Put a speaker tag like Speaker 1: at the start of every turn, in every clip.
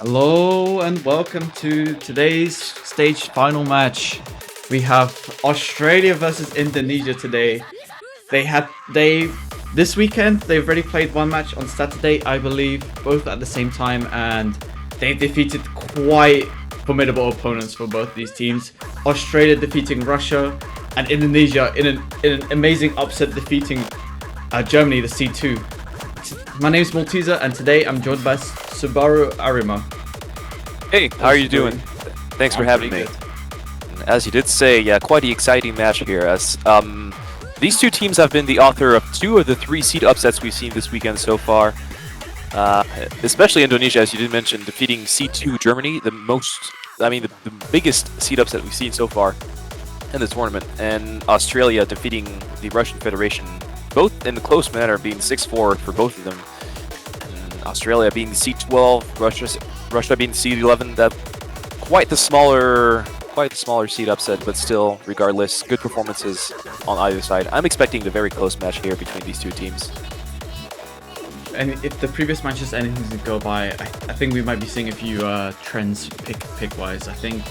Speaker 1: Hello and welcome to today's stage final match. We have Australia versus Indonesia today. This weekend they've already played one match on Saturday, I believe, both at the same time, and they defeated quite formidable opponents for both these teams. Australia defeating Russia, and Indonesia in an amazing upset defeating Germany, the C2. My name is MALTESER, and today I'm joined by Subaru Arima.
Speaker 2: Hey, how are you doing? Thanks for having me. As you did say, yeah, quite the exciting match here, as these two teams have been the author of two of the three seed upsets we've seen this weekend so far. Especially Indonesia, as you did mention, defeating C2 Germany, the biggest seed upset we've seen so far in the tournament, and Australia defeating the Russian Federation, both in a close manner, being 6-4 for both of them. And Australia being C12, Russia being C11. That quite the smaller seed upset, but still, regardless, good performances on either side. I'm expecting a very close match here between these two teams.
Speaker 1: And if the previous matches anything to go by, I think we might be seeing a few trends pick-wise. I think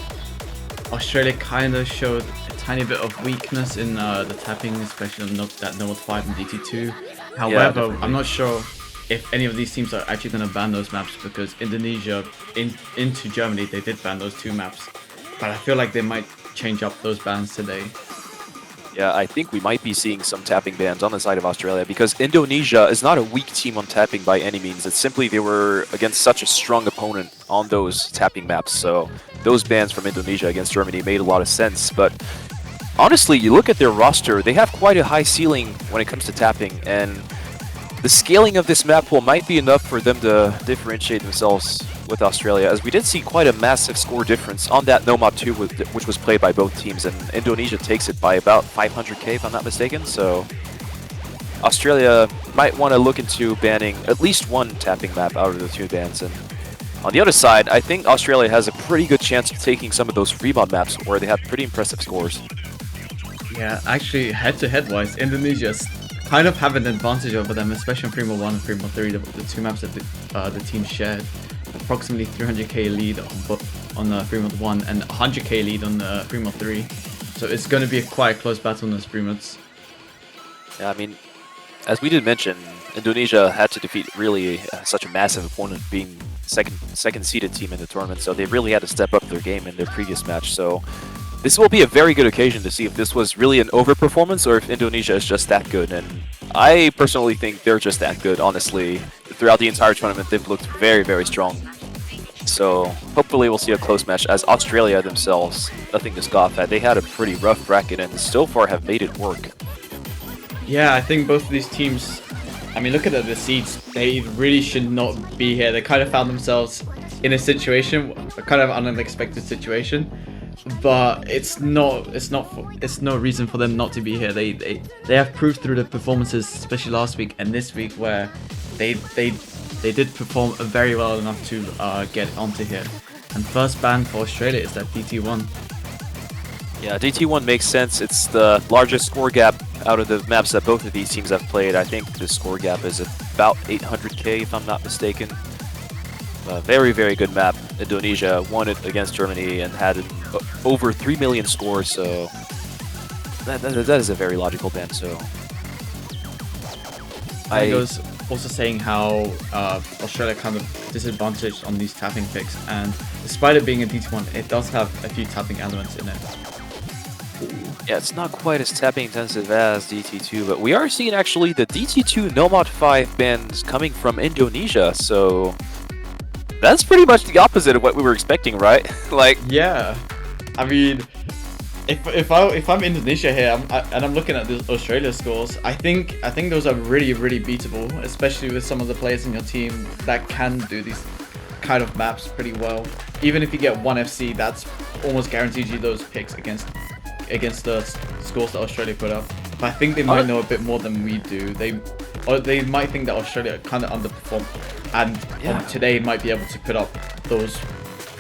Speaker 1: Australia kind of showed a tiny bit of weakness in the tapping, especially on that Note 5 and DT2. However, yeah, I'm not sure if any of these teams are actually going to ban those maps, because Indonesia into Germany, they did ban those two maps. But I feel like they might change up those bans today.
Speaker 2: Yeah, I think we might be seeing some tapping bans on the side of Australia, because Indonesia is not a weak team on tapping by any means. It's simply they were against such a strong opponent on those tapping maps, so those bans from Indonesia against Germany made a lot of sense. But honestly, you look at their roster, they have quite a high ceiling when it comes to tapping, and the scaling of this map pool might be enough for them to differentiate themselves with Australia, as we did see quite a massive score difference on that Nomad 2, which was played by both teams, and Indonesia takes it by about 500k if I'm not mistaken, so Australia might want to look into banning at least one tapping map out of the two bans. And on the other side, I think Australia has a pretty good chance of taking some of those free mod maps where they have pretty impressive scores.
Speaker 1: Yeah, actually, head-to-head wise, Indonesia's kind of have an advantage over them, especially on Free Mod 1 and Free Mod 3, the two maps that the teams shared. Approximately 300k lead on Free Mod 1 and 100k lead on Free Mod 3. So it's going to be a quite close battle on those Free Mods.
Speaker 2: Yeah, I mean, as we did mention, Indonesia had to defeat really such a massive opponent, being second seeded team in the tournament, so they really had to step up their game in their previous match. So this will be a very good occasion to see if this was really an overperformance or if Indonesia is just that good. And I personally think they're just that good, honestly. Throughout the entire tournament, they've looked very, very strong. So hopefully we'll see a close match, as Australia themselves, nothing to scoff at. They had a pretty rough bracket and so far have made it work.
Speaker 1: Yeah, I think both of these teams, I mean, look at the seeds. They really should not be here. They kind of found themselves in a situation, a kind of unexpected situation. But it's no reason for them not to be here. They have proved through the performances, especially last week and this week, where they did perform very well enough to get onto here. And first ban for Australia is that DT1.
Speaker 2: Yeah, DT1 makes sense. It's the largest score gap out of the maps that both of these teams have played. I think the score gap is about 800k if I'm not mistaken. Very, very good map. Indonesia won it against Germany and had over 3 million scores, so that is a very logical ban. So
Speaker 1: I was also saying how Australia kind of disadvantaged on these tapping picks, and despite it being a DT1, it does have a few tapping elements in it.
Speaker 2: Yeah, it's not quite as tapping intensive as DT2, but we are seeing actually the DT2 Nomad 5 bans coming from Indonesia, so that's pretty much the opposite of what we were expecting, right? Like,
Speaker 1: yeah, I mean, if I'm Indonesia here and I'm looking at the Australia scores, I think those are really, really beatable, especially with some of the players in your team that can do these kind of maps pretty well. Even if you get one FC, that's almost guarantees you those picks against the scores that Australia put up. But I think they might know a bit more than we do. They might think that Australia kind of underperformed, and today might be able to put up those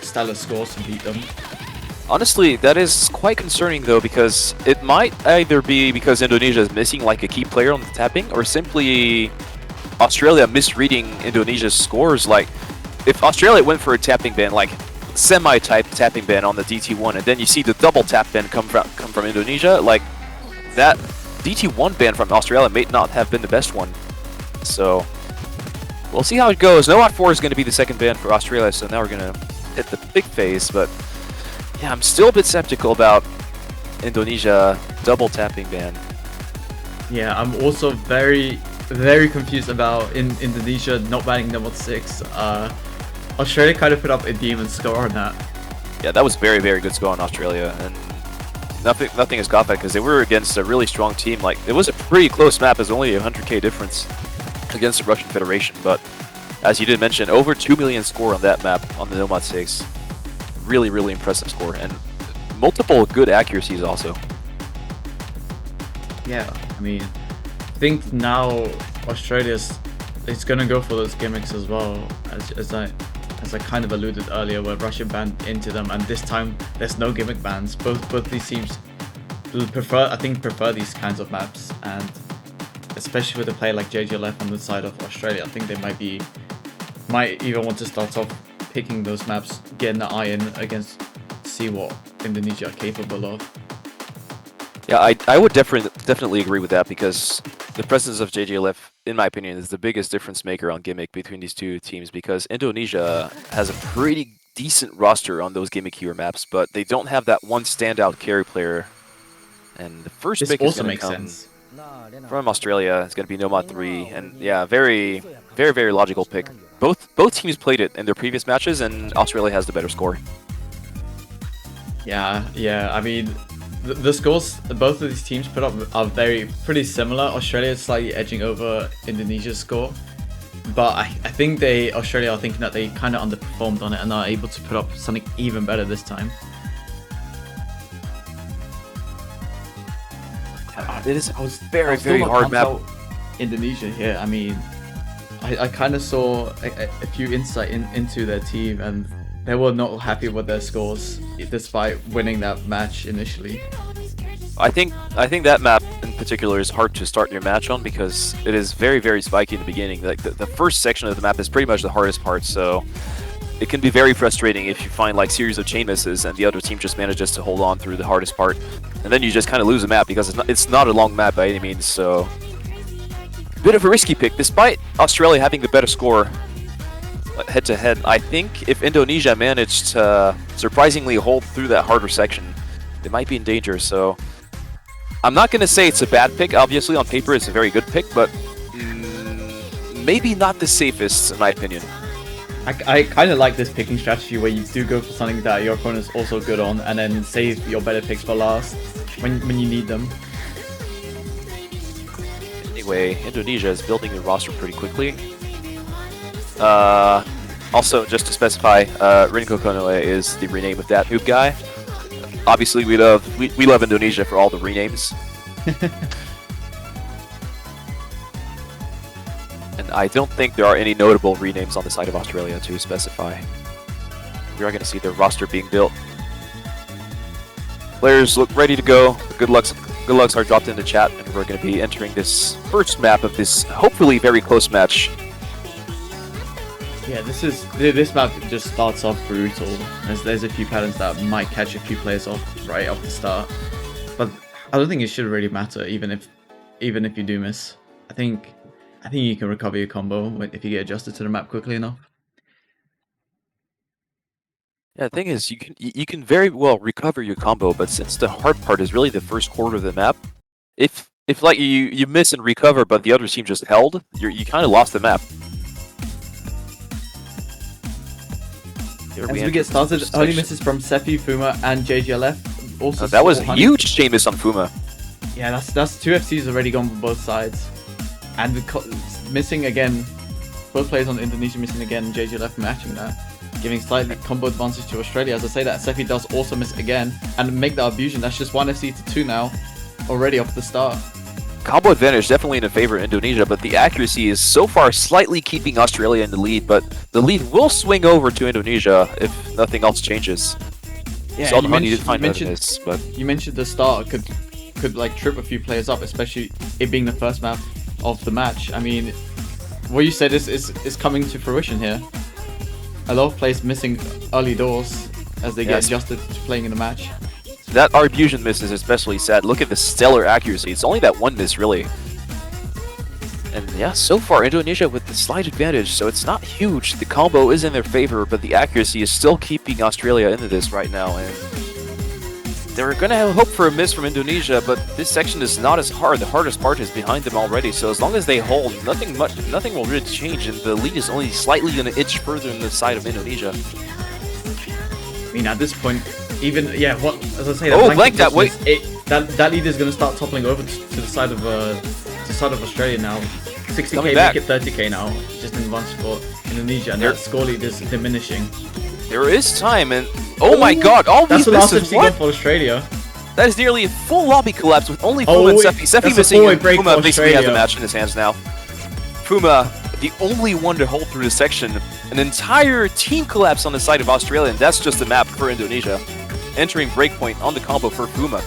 Speaker 1: stellar scores to beat them.
Speaker 2: Honestly, that is quite concerning though, because it might either be because Indonesia is missing like a key player on the tapping, or simply Australia misreading Indonesia's scores. Like, if Australia went for a tapping ban, like semi-type tapping ban on the DT1, and then you see the double tap ban come from Indonesia, like that DT1 ban from Australia may not have been the best one. So we'll see how it goes. No 4 is going to be the second ban for Australia, so now we're going to hit the big phase. But yeah, I'm still a bit skeptical about Indonesia double tapping ban.
Speaker 1: Yeah, I'm also very confused about Indonesia not banning number 6. Australia kind of put up a demon score on that.
Speaker 2: Yeah, that was very good score on Australia, and nothing has got that because they were against a really strong team. Like, it was a pretty close map. It's only a 100k difference against the Russian Federation, but as you did mention, over 2 million score on that map on the Nomad 6. Really impressive score, and multiple good accuracies also.
Speaker 1: Yeah, I mean, I think now Australia's gonna go for those gimmicks as well, as I kind of alluded earlier, where Russia banned into them, and this time there's no gimmick bans. Both these teams prefer these kinds of maps, and especially with a player like JGLF on the side of Australia, I think they might even want to start off picking those maps, getting the eye in against, see what Indonesia are capable of.
Speaker 2: Yeah, I would definitely agree with that, because the presence of JGLF, in my opinion, is the biggest difference maker on gimmick between these two teams, because Indonesia has a pretty decent roster on those gimmick hero maps, but they don't have that one standout carry player. And the first pick is going to come from Australia. It's going to be Nomad 3, and yeah, very logical pick. Both teams played it in their previous matches, and Australia has the better score.
Speaker 1: Yeah. I mean, the scores both of these teams put up are pretty similar. Australia is slightly edging over Indonesia's score, but I think Australia are thinking that they kind of underperformed on it and are able to put up something even better this time.
Speaker 2: It was very hard map.
Speaker 1: Indonesia here. I mean, I kind of saw a few insight into their team, and they were not happy with their scores despite winning that match initially.
Speaker 2: I think that map in particular is hard to start your match on, because it is very spiky in the beginning. Like the first section of the map is pretty much the hardest part, so it can be very frustrating if you find like series of chain misses and the other team just manages to hold on through the hardest part, and then you just kind of lose the map because it's not a long map by any means. So a bit of a risky pick, despite Australia having the better score head to head. I think if Indonesia managed to surprisingly hold through that harder section, they might be in danger. So I'm not going to say it's a bad pick. Obviously, on paper, it's a very good pick, but maybe not the safest, in my opinion.
Speaker 1: I kind of like this picking strategy where you do go for something that your opponent's also good on, and then save your better picks for last when you need them.
Speaker 2: Anyway, Indonesia is building their roster pretty quickly. Also, just to specify, Rinko Konoe is the rename of that noob guy. Obviously, we love Indonesia for all the renames. And I don't think there are any notable renames on the side of Australia to specify. We are going to see their roster being built. Players look ready to go. Good lucks are dropped in the chat, and we're going to be entering this first map of this hopefully very close match.
Speaker 1: Yeah, this map just starts off brutal. There's a few patterns that might catch a few players off right off the start, but I don't think it should really matter. Even if you do miss, I think you can recover your combo if you get adjusted to the map quickly enough.
Speaker 2: Yeah, the thing is, you can very well recover your combo, but since the hard part is really the first quarter of the map, if like you miss and recover, but the other team just held, you kind of lost the map.
Speaker 1: As we get started, early misses from Sephi, Fuma, and JGLF. Also,
Speaker 2: that was a huge chain miss on Fuma.
Speaker 1: Yeah, that's two FCs already gone for both sides, and missing again. Both players on Indonesia missing again. JGLF matching that, giving slightly combo advantage to Australia. As I say that, Sephi does also miss again and make that abusion. That's just 1 FC to 2 now, already off the start.
Speaker 2: Combo advantage definitely in the favor of Indonesia, but the accuracy is so far slightly keeping Australia in the lead, but the lead will swing over to Indonesia if nothing else changes.
Speaker 1: Yeah,
Speaker 2: you mentioned
Speaker 1: the start could like trip a few players up, especially it being the first map of the match. I mean, what you said is coming to fruition here. a lot of players missing early doors as they get
Speaker 2: Yes.
Speaker 1: adjusted to playing in the match.
Speaker 2: That Arbusion miss is especially sad. Look at the stellar accuracy. It's only that one miss, really. And yeah, so far Indonesia with the slight advantage, so it's not huge. The combo is in their favor, but the accuracy is still keeping Australia into this right now. And they're going to have hope for a miss from Indonesia, but this section is not as hard. The hardest part is behind them already, so as long as they hold, nothing will really change, and the lead is only slightly going to inch further in the side of Indonesia.
Speaker 1: I mean, at this point, even as I say,
Speaker 2: Oh, blank that, wait.
Speaker 1: That lead is going to start toppling over to the side of Australia now. 60k
Speaker 2: Coming
Speaker 1: make
Speaker 2: back.
Speaker 1: it 30k now, just in one for Indonesia, and that score lead is diminishing.
Speaker 2: There is time, and oh my god, all
Speaker 1: That's
Speaker 2: these
Speaker 1: the last
Speaker 2: misses,
Speaker 1: FC goal for Australia.
Speaker 2: That is nearly a full lobby collapse with only
Speaker 1: Oh,
Speaker 2: Fuma and
Speaker 1: wait,
Speaker 2: Seffi. Seffi
Speaker 1: that's a
Speaker 2: missing,
Speaker 1: four-way
Speaker 2: and
Speaker 1: break
Speaker 2: Fuma
Speaker 1: for
Speaker 2: basically has the
Speaker 1: Australia.
Speaker 2: match in his hands now. Fuma, the only one to hold through this section. An entire team collapse on the side of Australia, and that's just the map for Indonesia. Entering breakpoint on the combo for Fuma.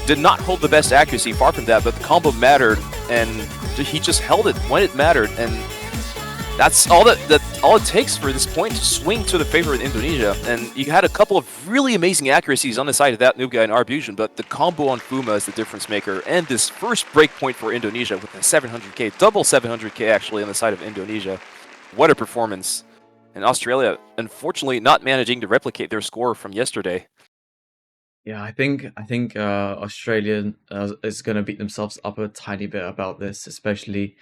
Speaker 2: Did not hold the best accuracy, far from that, but the combo mattered, and he just held it when it mattered, and that's all all it takes for this point to swing to the favor of Indonesia. And you had a couple of really amazing accuracies on the side of that noob guy in Arbusion, but the combo on Fuma is the difference maker. And this first breakpoint for Indonesia with a 700k, double 700k actually on the side of Indonesia. What a performance. And Australia, unfortunately, not managing to replicate their score from yesterday.
Speaker 1: Yeah, I think Australia is going to beat themselves up a tiny bit about this, especially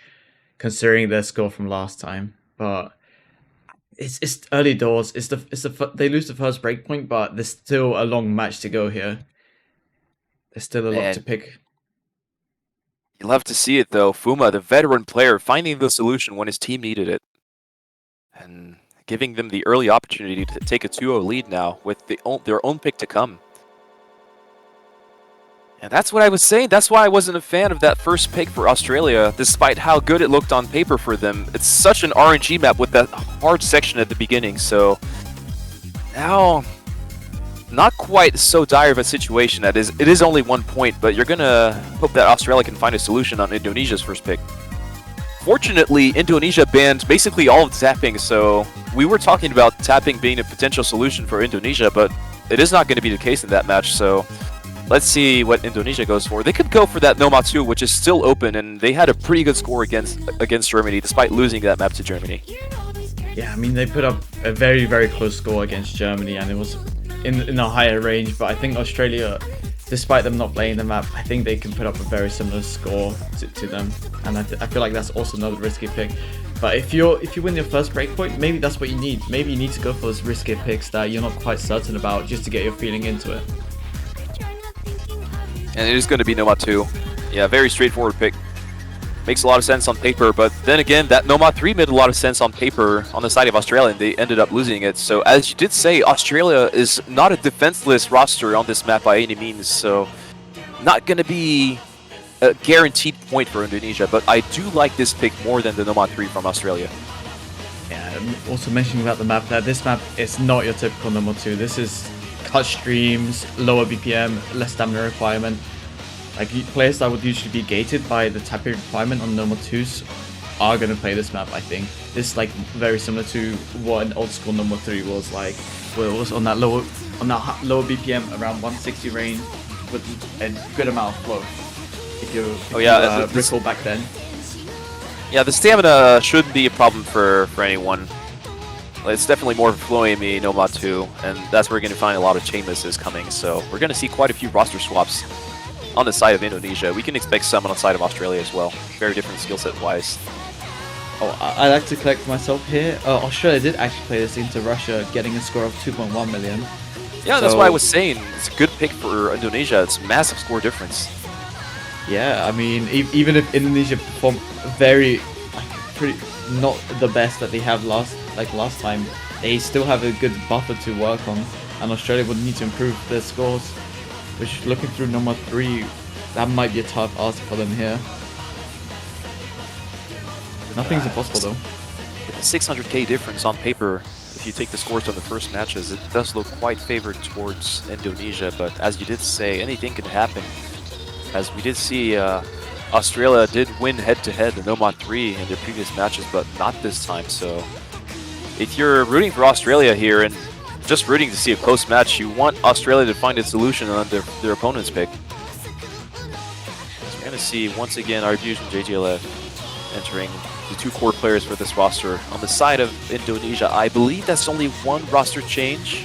Speaker 1: considering their score from last time. But it's early doors. They lose the first breakpoint, but there's still a long match to go here. There's still a lot to pick.
Speaker 2: You love to see it though. Fuma, the veteran player, finding the solution when his team needed it, and giving them the early opportunity to take a 2-0 lead now with their own pick to come. And that's what I was saying. That's why I wasn't a fan of that first pick for Australia, despite how good it looked on paper for them. It's such an RNG map with that hard section at the beginning, so now not quite so dire of a situation. It is only 1 point, but you're gonna hope that Australia can find a solution on Indonesia's first pick. Fortunately, Indonesia banned basically all of tapping, so we were talking about tapping being a potential solution for Indonesia, but it is not going to be the case in that match, so let's see what Indonesia goes for. They could go for that Noma 2, which is still open, and they had a pretty good score against Germany, despite losing that map to Germany.
Speaker 1: Yeah, I mean, they put up a very, very close score against Germany, and it was in a higher range, but I think Australia, despite them not playing the map, I think they can put up a very similar score to them, and I feel like that's also another risky pick. But if you win your first breakpoint, maybe that's what you need. Maybe you need to go for those risky picks that you're not quite certain about, just to get your feeling into it.
Speaker 2: And it is going to be Noma 2. Yeah, very straightforward pick. Makes a lot of sense on paper, but then again, that Noma 3 made a lot of sense on paper on the side of Australia, and they ended up losing it. So as you did say, Australia is not a defenseless roster on this map by any means, so not going to be a guaranteed point for Indonesia, but I do like this pick more than the Noma 3 from Australia.
Speaker 1: Yeah, also mentioning about the map, that this map is not your typical number 2. This is cut streams, lower BPM, less stamina requirement. Like, players that would usually be gated by the tapping requirement on number 2s are going to play this map, I think. This is like very similar to what an old school number 3 was like, where it was on that lower BPM, around 160 range, with a good amount of flow. If you recall back then.
Speaker 2: Yeah, the stamina shouldn't be a problem for anyone. It's definitely more flowing in the Noma 2, and that's where we're going to find a lot of chain misses coming, so we're going to see quite a few roster swaps on the side of Indonesia. We can expect some on the side of Australia as well. Very different skill set wise.
Speaker 1: Oh, I like to correct myself here. Australia did actually play this into Russia, getting a score of 2.1 million.
Speaker 2: Yeah, so that's why I was saying it's a good pick for Indonesia. It's a massive score difference.
Speaker 1: Yeah, I mean, even if Indonesia performed pretty not the best that they have last time, they still have a good buffer to work on, and Australia would need to improve their scores. Which, looking through number 3, that might be a tough ask for them here. Nothing's impossible though.
Speaker 2: With a 600k difference on paper, if you take the scores on the first matches, it does look quite favored towards Indonesia, but as you did say, anything can happen. As we did see, Australia did win head-to-head the Noma 3 in their previous matches, but not this time, so if you're rooting for Australia here and just rooting to see a close match, you want Australia to find a solution on their opponent's pick. So we're going to see, once again, Arbusion and JGLF entering the two core players for this roster. On the side of Indonesia, I believe that's only one roster change.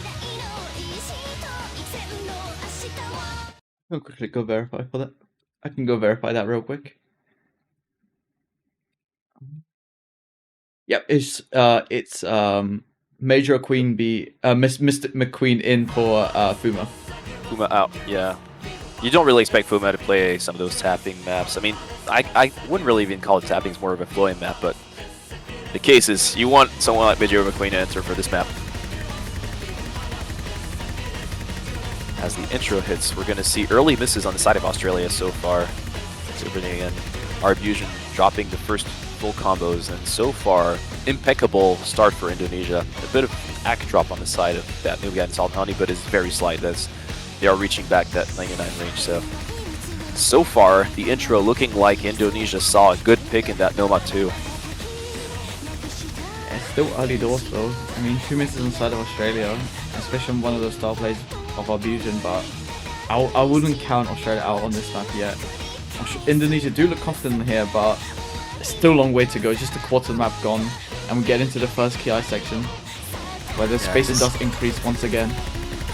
Speaker 1: I'll quickly go verify for that. I can go verify that real quick. Yep, it's Major Queen B, Mr. McQueen in for Fuma.
Speaker 2: Fuma out, yeah. You don't really expect Fuma to play some of those tapping maps. I mean, I wouldn't really even call it tapping, it's more of a flowing map, but the case is you want someone like Major McQueen to enter for this map. As the intro hits, we're going to see early misses on the side of Australia so far. So bringing in Arbusion, dropping the first full combos, and so far, impeccable start for Indonesia. A bit of act drop on the side of that new guy in Salt Honey, but it's very slight as they are reaching back that 99 range. So far, the intro looking like Indonesia saw a good pick in that Nomad too.
Speaker 1: It's still early doors though. I mean, 2 misses on the side of Australia, especially on one of those star plays of Arbusion, but I wouldn't count Australia out on this map yet. Indonesia do look confident here, but it's still a long way to go. Just a quarter of the map gone, and we get into the first KI section, where the spacing does increase once again.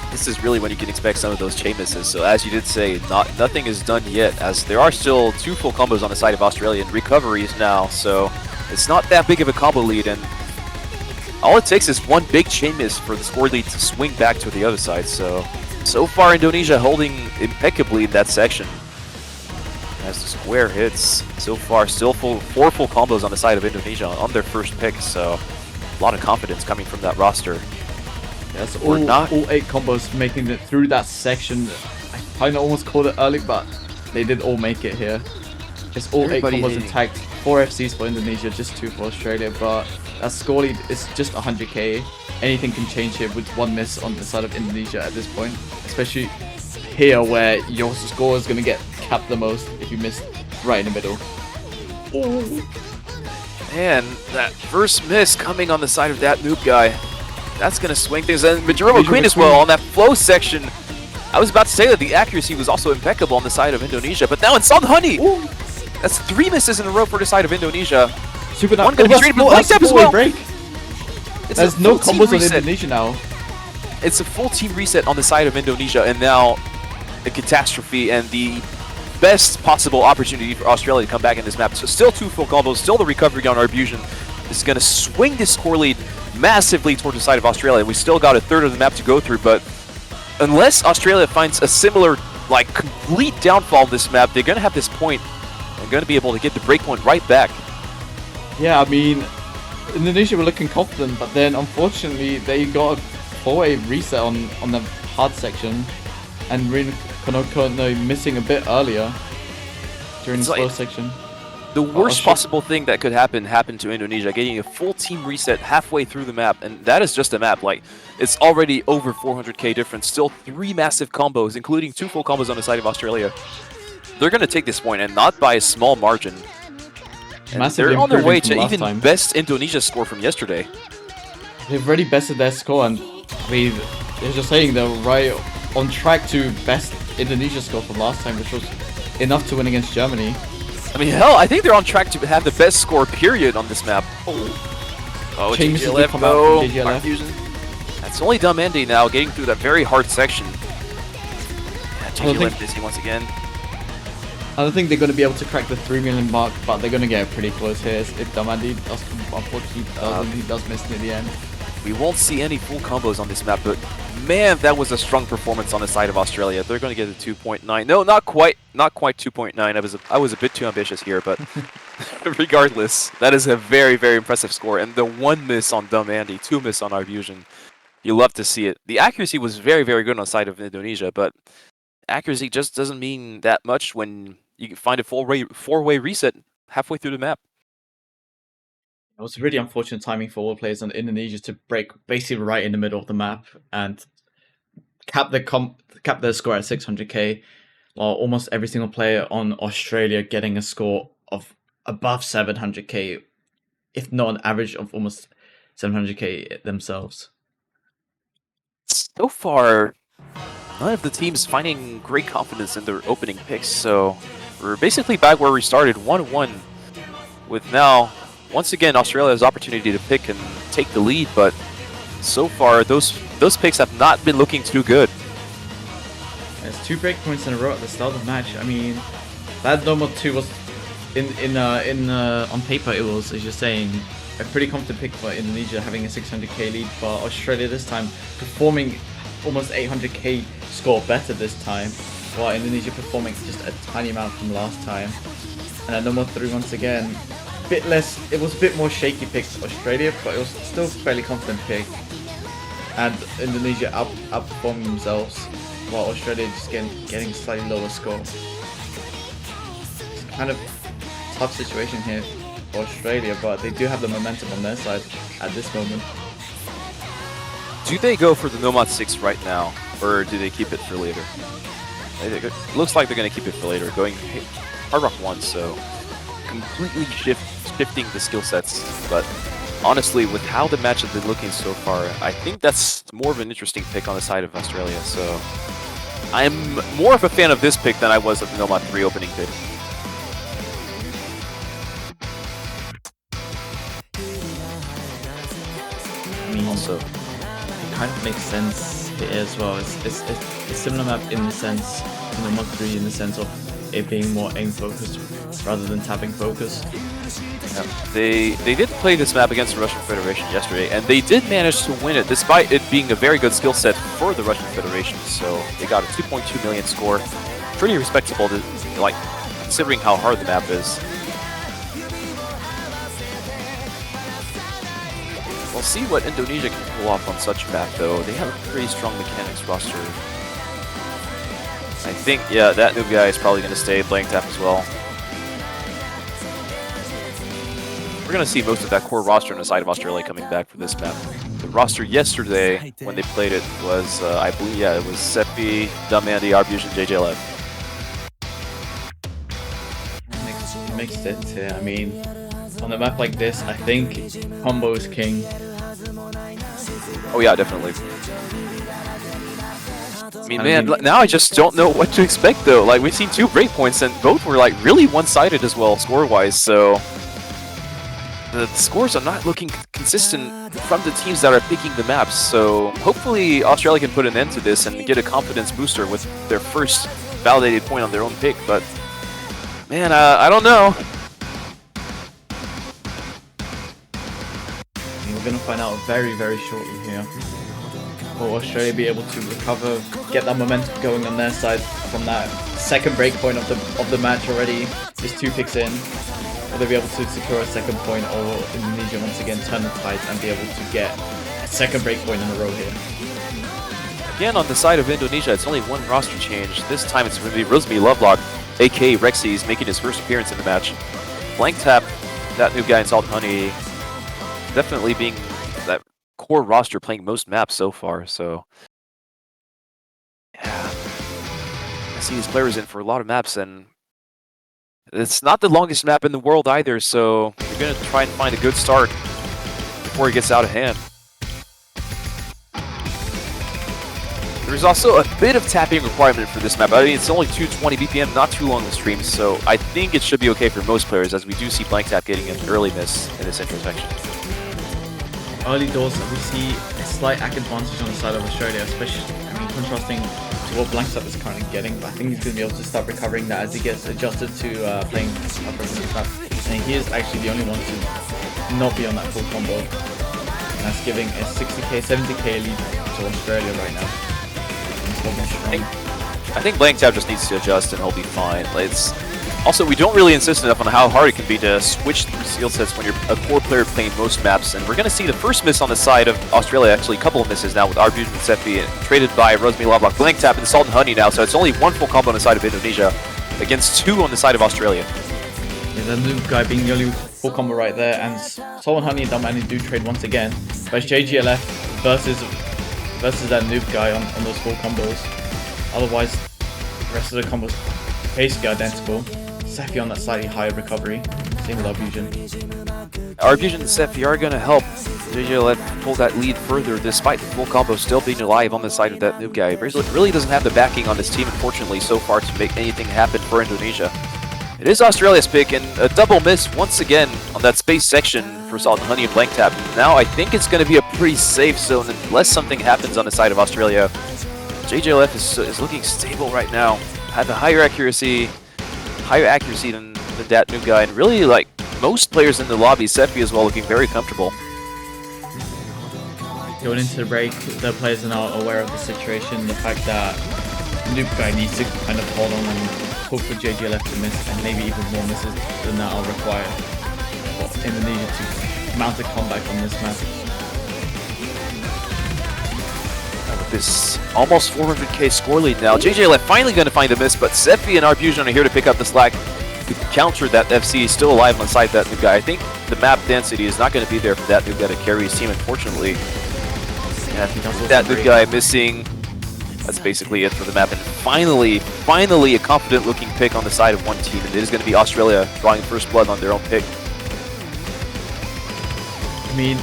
Speaker 2: This is really when you can expect some of those chain misses. So as you did say, nothing is done yet, as there are still 2 full combos on the side of Australia and recoveries now. So it's not that big of a combo lead, and all it takes is one big chain miss for the score lead to swing back to the other side. So far Indonesia holding impeccably in that section. As the square hits, so far still 4 full combos on the side of Indonesia on their first pick. So a lot of confidence coming from that roster.
Speaker 1: Yes, all 8 combos making it through that section. I kind of almost called it early, but they did all make it here. It's all 8 combos intact. 4 FCs for Indonesia, just 2 for Australia, but that score lead is just 100k. Anything can change here with 1 miss on the side of Indonesia at this point, especially here where your score is going to get capped the most if you miss right in the middle.
Speaker 2: Ooh. Man, that first miss coming on the side of that noob guy, that's going to swing things. And Major McQueen as well on that flow section. I was about to say that the accuracy was also impeccable on the side of Indonesia, but now in Salt Honey, that's 3 misses in a row for the side of Indonesia.
Speaker 1: Super
Speaker 2: one going to be treated with light step as well.
Speaker 1: Break. There's no combos on Indonesia now.
Speaker 2: It's a full team reset on the side of Indonesia, and now a catastrophe and the best possible opportunity for Australia to come back in this map. So still 2 full combos, still the recovery on Arbusion. This is going to swing this score lead massively toward the side of Australia. We still got a third of the map to go through, but unless Australia finds a similar, like, complete downfall of this map, they're going to have this point and going to be able to get the breakpoint right back.
Speaker 1: Yeah, I mean, Indonesia were looking confident, but then unfortunately they got a 4-way reset on the hard section, and Rin Kono missing a bit earlier during the slow section.
Speaker 2: The worst possible thing that could happen happened to Indonesia, getting a full team reset halfway through the map, and that is just a map. Like, it's already over 400k difference, still 3 massive combos, including 2 full combos on the side of Australia. They're going to take this point, and not by a small margin. And they're on their way to even best Indonesia score from yesterday.
Speaker 1: They've already bested their score, and they're just saying they're right on track to best Indonesia score from last time, which was enough to win against Germany.
Speaker 2: I mean, hell, I think they're on track to have the best score, period, on this map. Oh, JGLF, That's only Dumb Andy now, getting through that very hard section. Yeah, JGLF busy once again.
Speaker 1: I don't think they're going to be able to crack the 3 million mark, but they're going to get pretty close here. If Dumb Andy does, unfortunately, he does miss near the end.
Speaker 2: We won't see any full combos on this map, but man, that was a strong performance on the side of Australia. They're going to get a 2.9. No, not quite 2.9. I was a bit too ambitious here, but regardless, that is a very, very impressive score. And the 1 miss on Dumb Andy, 2 miss on Arbusion. You love to see it. The accuracy was very, very good on the side of Indonesia, but accuracy just doesn't mean that much when you can find a full 4-way reset halfway through the map.
Speaker 1: It was really unfortunate timing for all players on Indonesia to break basically right in the middle of the map and cap their score at 600k, while almost every single player on Australia getting a score of above 700k, if not an average of almost 700k themselves.
Speaker 2: So far, none of the teams finding great confidence in their opening picks, so we're basically back where we started, 1-1, with now, once again, Australia's opportunity to pick and take the lead, but so far, those picks have not been looking too good.
Speaker 1: There's 2 breakpoints in a row at the start of the match. I mean, that normal 2 was, on paper, it was, as you're saying, a pretty confident pick for Indonesia, having a 600k lead, but Australia this time performing almost 800k score better this time, while Indonesia performing just a tiny amount from last time. And at number 3 once again, bit less, it was a bit more shaky pick for Australia, but it was still a fairly confident pick. And Indonesia outperforming themselves, while Australia just getting slightly lower score. It's kind of tough situation here for Australia, but they do have the momentum on their side at this moment.
Speaker 2: Do they go for the Nomad 6 right now, or do they keep it for later? It looks like they're going to keep it for later, going Hard Rock 1, so completely shifting the skill sets, but honestly, with how the match has been looking so far, I think that's more of an interesting pick on the side of Australia, so I'm more of a fan of this pick than I was of the Nomad 3 opening pick.
Speaker 1: I mean,
Speaker 2: Also,
Speaker 1: it kind of makes sense here as well. It's a similar map in the sense, to Nomad 3 in the sense of it being more aim focused rather than tapping focused.
Speaker 2: yeah, they did play this map against the Russian Federation yesterday, and they did manage to win it, despite it being a very good skill set for the Russian Federation. So they got a 2.2 million score, pretty respectable, like considering how hard the map is. We'll see what Indonesia can pull off on such a map, though. They have a pretty strong mechanics roster. I think, yeah, that new guy is probably going to stay blank tap as well. We're going to see most of that core roster on the side of Australia coming back for this map. The roster yesterday, when they played it, was, I believe, yeah, it was Seppi, Dumb-Andy, Arbusion, JJLF.
Speaker 1: Makes sense here. I mean, on a map like this, I think combo is king.
Speaker 2: Oh yeah, definitely. I mean, man, now I just don't know what to expect, though. Like, we've seen 2 breakpoints, and both were, like, really one-sided as well, score-wise, so the scores are not looking consistent from the teams that are picking the maps, so hopefully Australia can put an end to this and get a confidence booster with their first validated point on their own pick, but man, I don't know.
Speaker 1: We're going to find out very, very shortly here. Will Australia be able to recover, get that momentum going on their side from that second breakpoint of the match already, just 2 picks in? Will they be able to secure a second point, or will Indonesia once again turn the tide and be able to get a second breakpoint in a row here?
Speaker 2: Again, on the side of Indonesia, it's only 1 roster change. This time it's going to be Rosmi Lovelock, aka Rexy's, making his first appearance in the match. Blank Tap, that new guy in Salt Honey, definitely being that core roster playing most maps so far, so yeah. I see these players in for a lot of maps, and it's not the longest map in the world either, so you're going to try and find a good start before it gets out of hand. There's also a bit of tapping requirement for this map. I mean, it's only 220 BPM, not too long the stream, so I think it should be okay for most players, as we do see Blank Tap getting an early miss in this intersection.
Speaker 1: Early doors, we see a slight advantage on the side of Australia, especially, I mean, contrasting to what Blank Tap is currently getting, but I think he's going to be able to start recovering that as he gets adjusted to playing upper map. And he is actually the only one to not be on that full combo. And that's giving a 60k, 70k lead to Australia right now.
Speaker 2: I think Blank Tap just needs to adjust and he'll be fine. Also, we don't really insist enough on how hard it can be to switch through skill sets when you're a core player playing most maps, and we're going to see the first miss on the side of Australia, actually a couple of misses now with Arbusion and Seppi, traded by Rosmi Lovelock. Blank Tap and Salt and Honey now, so it's only 1 full combo on the side of Indonesia against 2 on the side of Australia.
Speaker 1: Yeah, the noob guy being the only full combo right there, and Salt and Honey and Dumb-Andy do trade once again, but it's JGLF versus that noob guy on those full combos. Otherwise, the rest of the combos basically identical. Seppi on that slightly higher recovery. Same with Arbusion.
Speaker 2: Arbusion and Seppi are going to help JJLF pull that lead further despite the full combo still being alive on the side of that noob guy. Really doesn't have the backing on his team, unfortunately, so far to make anything happen for Indonesia. It is Australia's pick, and a double miss once again on that space section for Salt and Honey and Blank Tap. Now I think it's going to be a pretty safe zone unless something happens on the side of Australia. JJLF is looking stable right now. Had the higher accuracy than that noob guy, and really, like most players in the lobby, Sephi as well, looking very comfortable.
Speaker 1: Going into the break, the players are now aware of the situation, the fact that noob guy needs to kind of hold on and hope for JJLF to miss, and maybe even more misses than that are required for Indonesia to mount a comeback on this map.
Speaker 2: With this almost 400k score lead now, JJLF finally going to find the miss, but Sephi and Arbusion are here to pick up the slack to counter that FC. Still alive on the side of that noob guy. I think the map density is not going to be there for that noob guy to carry his team, unfortunately. Yeah, that noob guy missing. That's basically it for the map. And finally a confident looking pick on the side of one team. And it is going to be Australia drawing first blood on their own pick.
Speaker 1: I mean,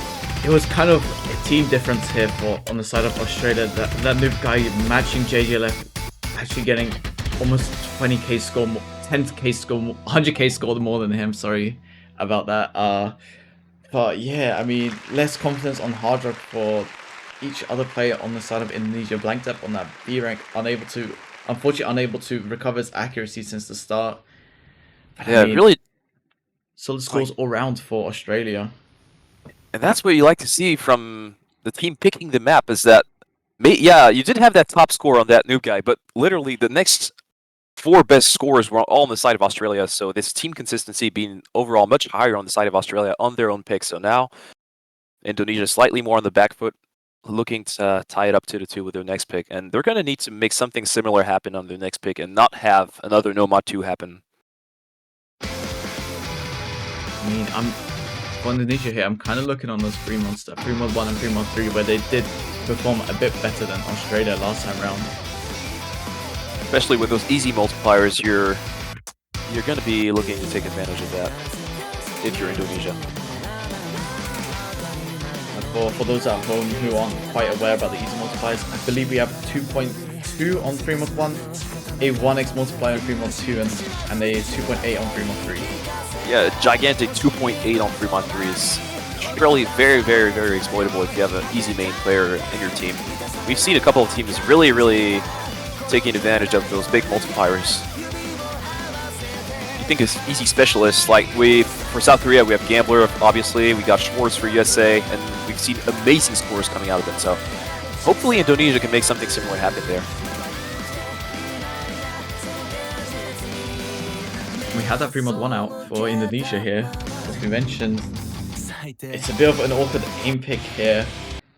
Speaker 1: it was kind of a team difference here on the side of Australia. That noob guy matching JJLF, actually getting almost 20k score, 10k score, 100k score more than him. Sorry about that. But yeah, I mean, less confidence on hard rock for each other player on the side of Indonesia. Blanked up on that B rank, unfortunately unable to recover his accuracy since the start. But
Speaker 2: yeah, I mean, really
Speaker 1: solid scores all round for Australia.
Speaker 2: And that's what you like to see from the team picking the map, is that, yeah, you did have that top score on that noob guy, but literally the next 4 best scores were all on the side of Australia, so this team consistency being overall much higher on the side of Australia on their own pick. So now Indonesia slightly more on the back foot, looking to tie it up 2-2 with their next pick, and they're going to need to make something similar happen on their next pick and not have another Nomad 2 happen.
Speaker 1: I mean, for Indonesia here, I'm kind of looking on those 3 mod 1 and 3 mod 3, where they did perform a bit better than Australia last time round.
Speaker 2: Especially with those easy multipliers, you're going to be looking to take advantage of that if you're Indonesia.
Speaker 1: For those at home who aren't quite aware about the easy multipliers, I believe we have 2.2 on 3 mod 1, a 1x multiplier on 3 mod 2, and a 2.8 on 3 mod 3.
Speaker 2: Yeah, a gigantic 2.8 on 3 mod 3 is really very, very, very exploitable if you have an easy main player in your team. We've seen a couple of teams really taking advantage of those big multipliers. You think it's easy specialists, like for South Korea, we have Gambler, obviously, we got Schwartz for USA, and we've seen amazing scores coming out of them. So hopefully Indonesia can make something similar happen there.
Speaker 1: We had that 3 mod 1 out for Indonesia here, as we mentioned. It's a bit of an awkward aim pick here.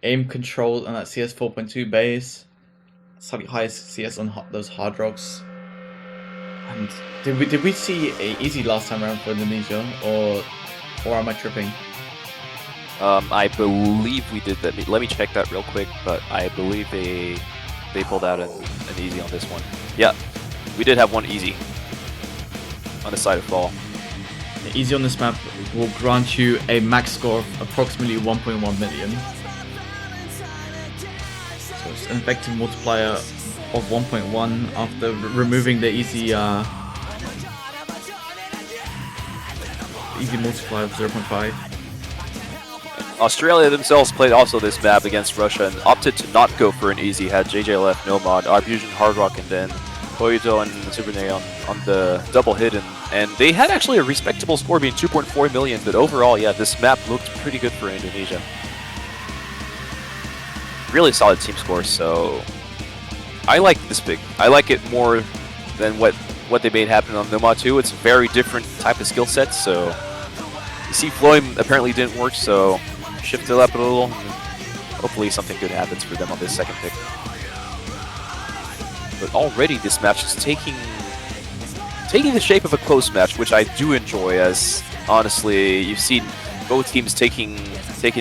Speaker 1: Aim control on that CS 4.2 base. Slightly higher CS on those hard rocks. And did we see a easy last time around for Indonesia, or am I tripping?
Speaker 2: I believe we did that. Let me check that real quick, but I believe they pulled out an easy on this one. Yeah, we did have one easy on the side of fall.
Speaker 1: The easy on this map will grant you a max score of approximately 1.1 million. So it's an effective multiplier of 1.1 after removing the easy multiplier of 0.5.
Speaker 2: Australia themselves played also this map against Russia and opted to not go for an easy. Had JJLF, Nomad, Arbusion, Hard Rock, and then Koito and Suberne on the double hit, and they had actually a respectable score being 2.4 million, but overall, yeah, this map looked pretty good for Indonesia. Really solid team score, so I like this pick. I like it more than what they made happen on Nomad 2. It's a very different type of skill set, so you see Floyd apparently didn't work, so shift it up a little, and hopefully something good happens for them on this second pick. But already this match is taking the shape of a close match, which I do enjoy, as honestly you've seen both teams taking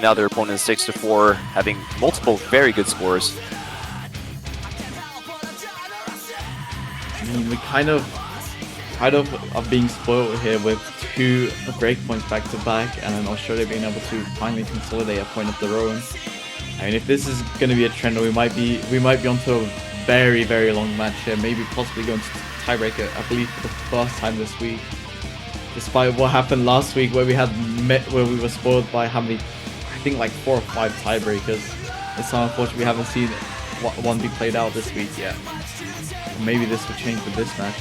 Speaker 2: out their opponents 6-4, having multiple very good scores.
Speaker 1: I mean, we kind of kind of being spoiled here with 2 breakpoints back to back, and then Australia being able to finally consolidate a point of their own. I mean, if this is going to be a trend, we might be onto a very, very long match here, maybe possibly going to tiebreaker, I believe, for the first time this week. Despite what happened last week, where we were spoiled by how many, I think like 4 or 5 tiebreakers. It's unfortunate we haven't seen one be played out this week yet. Maybe this will change with this match.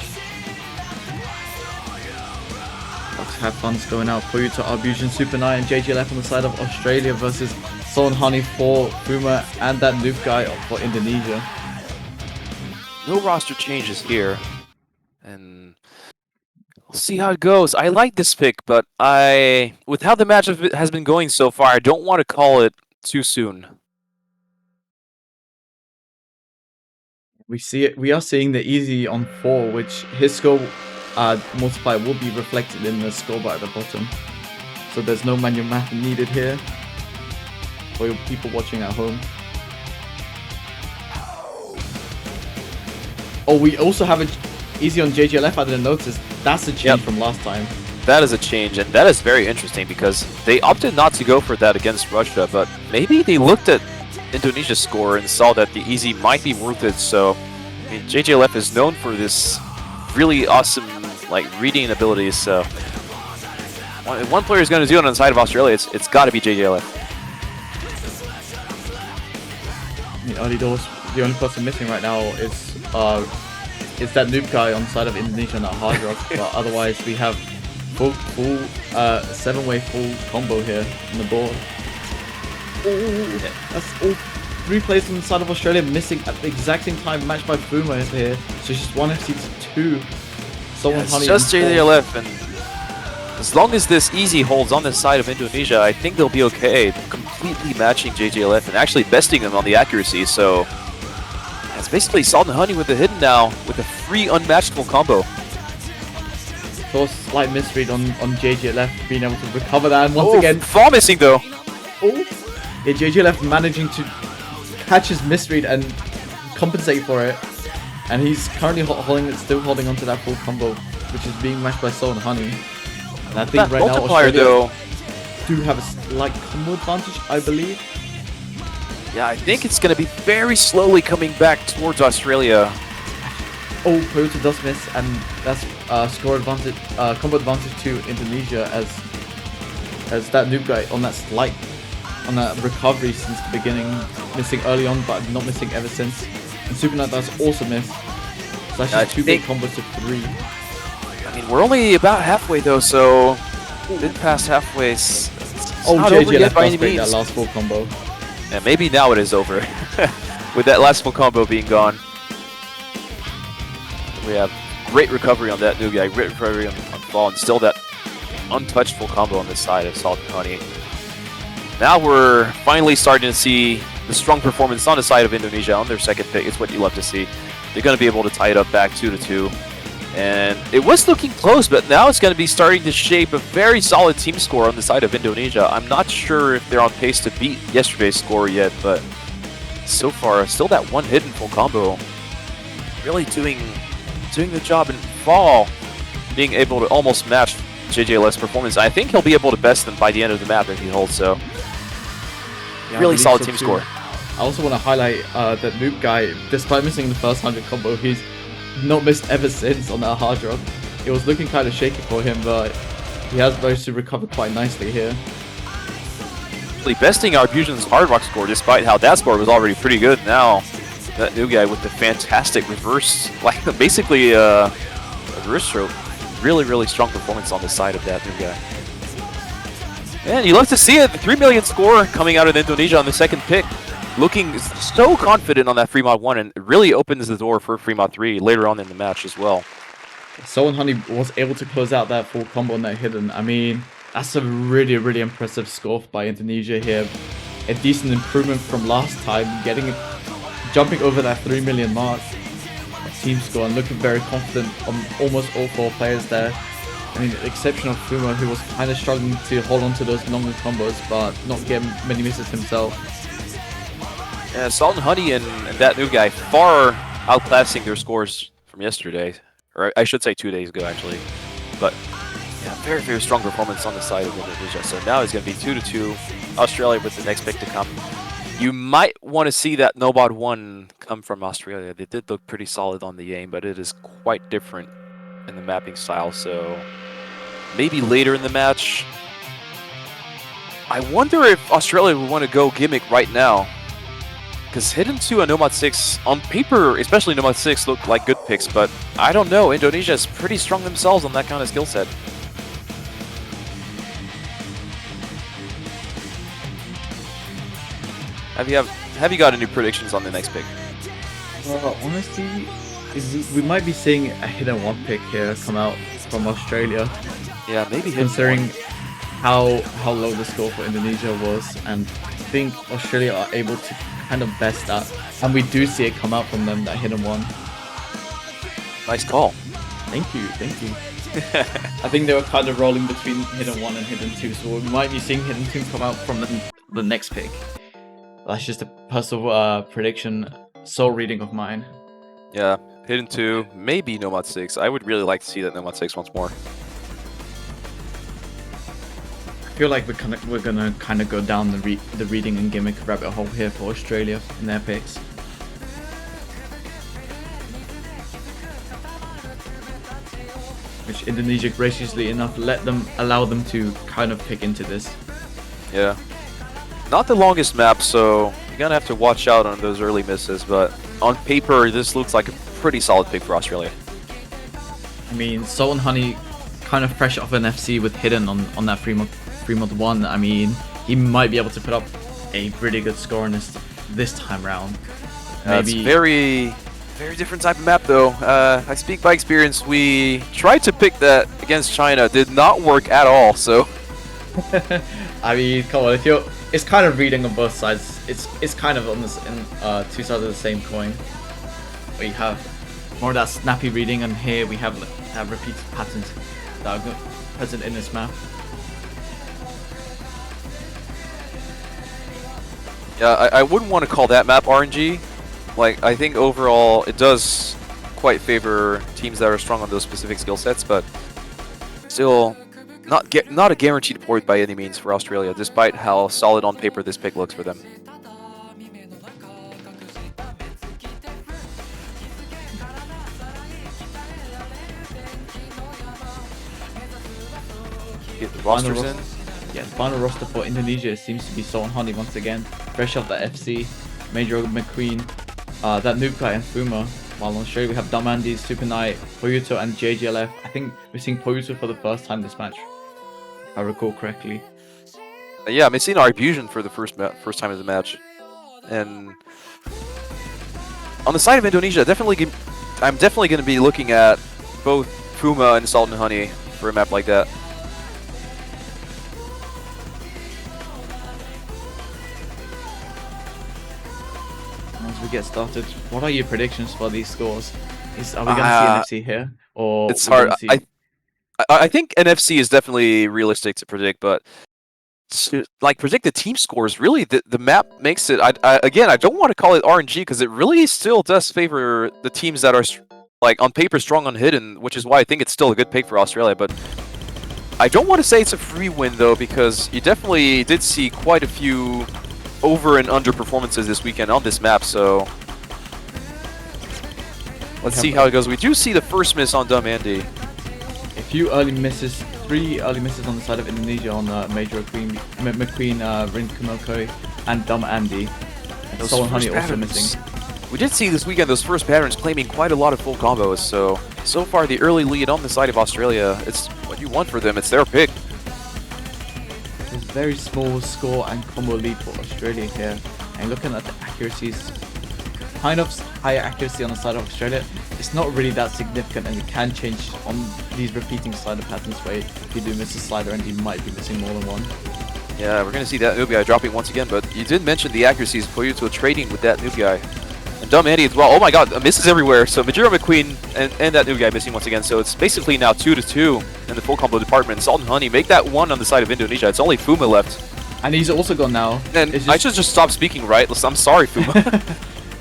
Speaker 1: Let's have fun's going out for you to Arbusion, Super Knight, and JGLF on the side of Australia versus Solon Honey for Fuma and that noob guy for Indonesia.
Speaker 2: No roster changes here, and we'll see how it goes. I like this pick, but with how the match has been going so far, I don't want to call it too soon.
Speaker 1: We are seeing the easy on 4, which his score multiplier will be reflected in the scoreboard at the bottom. So there's no manual math needed here for your people watching at home. Oh, we also have an easy on JGLF. I didn't notice. That's a change from last time.
Speaker 2: That is a change, and that is very interesting because they opted not to go for that against Russia, but maybe they looked at Indonesia's score and saw that the easy might be worth it. So I mean, JJLF is known for this really awesome reading abilities. So if one player is going to do it on the side of Australia, it's got to be JJLF.
Speaker 1: In early doors, the only person missing right now is that noob guy on the side of Indonesia on that hard rock. But otherwise, we have full 7-way full combo here on the board. Oh, that's all 3 players on the side of Australia missing at the exact same time, matched by Fuma here. So it's just 1 FC to 2.
Speaker 2: It's just JJLF, and as long as this easy holds on the side of Indonesia, I think they'll be okay. Completely matching JJLF and actually besting them on the accuracy. So it's basically Salt and Honey with the hidden now with a free unmatched full combo.
Speaker 1: So a slight misread on JJLF being able to recover that, and once again
Speaker 2: fall missing though.
Speaker 1: Oh. Yeah, JJLF managing to catch his misread and compensate for it, and he's currently still holding onto that full combo, which is being matched by Soul and Honey. And I think right now Australia do have a slight combo advantage, I believe.
Speaker 2: Yeah, I think it's going to be very slowly coming back towards Australia.
Speaker 1: Oh, Toyota does miss, and that's score advantage, combo advantage to Indonesia as that noob guy on that recovery since the beginning, missing early on but not missing ever since. And Super Knight does also miss. So that's just 2 big combos to 3.
Speaker 2: I mean, we're only about halfway though, so been past halfway.
Speaker 1: Not over yet by any means. That last full combo.
Speaker 2: Yeah, maybe now it is over with that last full combo being gone. We have great recovery on that new guy, great recovery on fall, and still that untouched full combo on this side of Salt and Honey. Now we're finally starting to see the strong performance on the side of Indonesia on their second pick. It's what you love to see. They're going to be able to tie it up back 2-2. And it was looking close, but now it's going to be starting to shape a very solid team score on the side of Indonesia. I'm not sure if they're on pace to beat yesterday's score yet, but so far, still that one hidden full combo. Really doing the job in fall, being able to almost match JJLF's performance. I think he'll be able to best them by the end of the map if he holds so. Yeah, really solid team score.
Speaker 1: I also want to highlight that noob guy, despite missing the first 100 combo, he's not missed ever since on that hard rock. It was looking kind of shaky for him, but he has managed to recover quite nicely here.
Speaker 2: Actually besting Arbusion's hard rock score, despite how that score was already pretty good. Now that new guy with the fantastic reverse, basically a reverse stroke. Really strong performance on the side of that new guy. And you love to see it. The 3 million score coming out of Indonesia on the second pick. Looking so confident on that free mod 1, and it really opens the door for free mod 3 later on in the match as well.
Speaker 1: Soul and Honey was able to close out that full combo on that hidden. I mean, that's a really impressive score by Indonesia here. A decent improvement from last time, jumping over that 3 million mark team score and looking very confident on almost all 4 players there. I mean, the exception of Fuma, who was kind of struggling to hold on to those longer combos, but not get many misses himself.
Speaker 2: Yeah, Salt and Honey and that new guy far outclassing their scores from yesterday, or I should say 2 days ago actually. But yeah, very, very strong performance on the side of Indonesia. So now it's going to be 2-2. Australia with the next pick to come. You might want to see that Nobot 1 come from Australia. They did look pretty solid on the aim, but it is quite different in the mapping style. So maybe later in the match. I wonder if Australia would want to go gimmick right now. Because Hidden 2 and Nomad 6, on paper, especially Nomad 6, look like good picks, but I don't know. Indonesia is pretty strong themselves on that kind of skill set. Have you got any predictions on the next pick?
Speaker 1: Well, honestly, we might be seeing a Hidden 1 pick here come out from Australia.
Speaker 2: Yeah, maybe
Speaker 1: considering how low the score for Indonesia was, and I think Australia are able to kind of best that, and we do see it come out from them, that Hidden 1.
Speaker 2: Nice call.
Speaker 1: Thank you. I think they were kind of rolling between Hidden 1 and Hidden 2, so we might be seeing Hidden 2 come out from the next pick. That's just a personal prediction, soul reading of mine.
Speaker 2: Yeah, Hidden 2, maybe Nomad 6. I would really like to see that Nomad 6 once more.
Speaker 1: I feel like we're gonna kind of go down the reading and gimmick rabbit hole here for Australia in their picks. Which Indonesia graciously enough allow them to kind of pick into this.
Speaker 2: Yeah. Not the longest map, so you're gonna have to watch out on those early misses, but on paper this looks like a pretty solid pick for Australia.
Speaker 1: I mean, Salt and Honey kind of fresh off an FC with Hidden on that Fremont 1. I mean, he might be able to put up a pretty good score in this time round.
Speaker 2: It's very different type of map though. I speak by experience. We tried to pick that against China, did not work at all, so
Speaker 1: I mean, come on, it's kind of reading on both sides. It's kind of on two sides of the same coin. Where you have more of that snappy reading, and here we have repeated patterns that are present in this map.
Speaker 2: Yeah, I wouldn't want to call that map RNG. Like, I think overall it does quite favor teams that are strong on those specific skill sets, but still not a guaranteed port by any means for Australia, despite how solid on paper this pick looks for them. Get the rosters in.
Speaker 1: Yeah, the final roster for Indonesia seems to be Salt and Honey once again, fresh off the FC, Major McQueen, that Noob Guy and Fuma. While on Australia we have Dumb Andy, Super Knight, Poyuto and JGLF. I think we're seeing Poyuto for the first time this match, if I recall correctly.
Speaker 2: Yeah, I'm seeing Arbusion for the first time of the match. And on the side of Indonesia, I'm definitely going to be looking at both Fuma and Salt and Honey for a map like that.
Speaker 1: As we get started, what are your predictions for these scores? Are we going to see NFC here? Or
Speaker 2: it's hard. I think NFC is definitely realistic to predict, but to predict the team scores, really the map makes it. Again, I don't want to call it RNG because it really still does favor the teams that are on paper strong on Hidden, which is why I think it's still a good pick for Australia. But I don't want to say it's a free win though, because you definitely did see quite a few over and under performances this weekend on this map. So let's see how it goes. We do see the first miss on Dumb Andy.
Speaker 1: A few early misses, 3 early misses on the side of Indonesia on Major McQueen, Rinkumoko, and Dumb Andy. And Salt and Honey also missing.
Speaker 2: We did see this weekend those first patterns claiming quite a lot of full combos. So far the early lead on the side of Australia, it's what you want for them. It's their pick.
Speaker 1: There's very small score and combo lead for Australia here. And looking at the accuracies, kind of higher accuracy on the side of Australia. It's not really that significant, and it can change on these repeating slider patterns where if you do miss a slider and you might be missing more than one.
Speaker 2: Yeah, we're going to see that noob guy dropping once again, but you did mention the accuracies for you to trading with that noob guy. And Dumb Andy as well. Oh my god, misses everywhere. So Majiro McQueen and that noob guy missing once again. So it's basically now 2-2 in the full combo department. Salt and Honey make that 1 on the side of Indonesia. It's only Fuma left.
Speaker 1: And he's also gone now.
Speaker 2: And I should just stop speaking, right? I'm sorry, Fuma.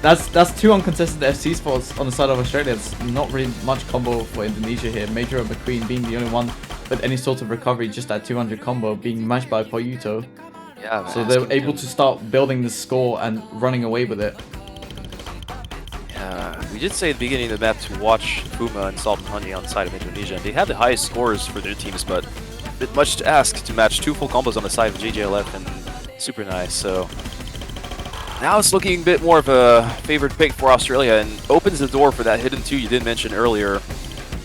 Speaker 1: that's two uncontested FC spots on the side of Australia. It's not really much combo for Indonesia here. Major and McQueen being the only one with any sort of recovery, just that 200 combo being matched by Poyuto.
Speaker 2: Yeah, man,
Speaker 1: so they're able to start building the score and running away with it.
Speaker 2: We did say at the beginning of the map to watch Puma and Salt and Honey on the side of Indonesia, and they have the highest scores for their teams, but a bit much to ask to match two full combos on the side of JJLF and Super Nice. So now it's looking a bit more of a favored pick for Australia, and opens the door for that hidden 2 you did mention earlier,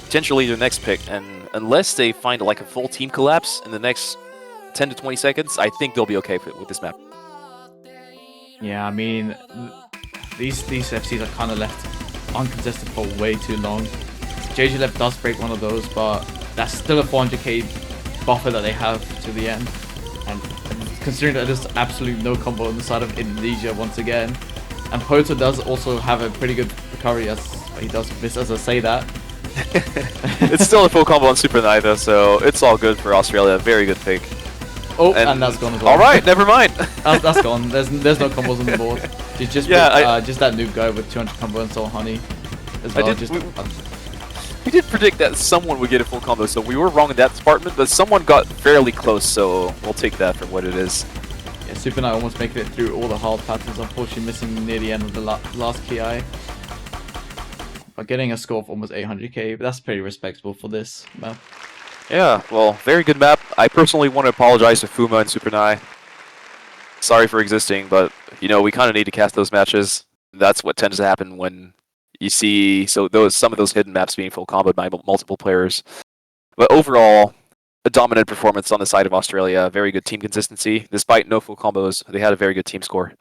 Speaker 2: potentially their next pick. And unless they find like a full team collapse in the next 10 to 20 seconds, I think they'll be okay with this map.
Speaker 1: Yeah, I mean, these FCs are kind of left uncontested for way too long. JJLF does break one of those, but that's still a 400k buffer that they have to the end. And considering that there's absolutely no combo on the side of Indonesia once again, and Poto does also have a pretty good recovery, as he does miss as I say that.
Speaker 2: It's still a full combo on Super Nice though, so it's all good for Australia. Very good pick.
Speaker 1: Oh, and that's gone as well.
Speaker 2: All right, never mind.
Speaker 1: that's gone. There's no combos on the board. It's just just that noob guy with 200 combo and Soul Honey as well.
Speaker 2: We did predict that someone would get a full combo, so we were wrong in that department, but someone got fairly close, so we'll take that for what it is.
Speaker 1: Yeah, Super Knight almost making it through all the hard patterns, unfortunately missing near the end of the last PI. But getting a score of almost 800k, but that's pretty respectable for this map.
Speaker 2: Yeah, well, very good map. I personally want to apologize to Fuma and Super Nai. Sorry for existing, but, you know, we kind of need to cast those matches. That's what tends to happen when you see some of those hidden maps being full comboed by multiple players. But overall, a dominant performance on the side of Australia. Very good team consistency. Despite no full combos, they had a very good team score.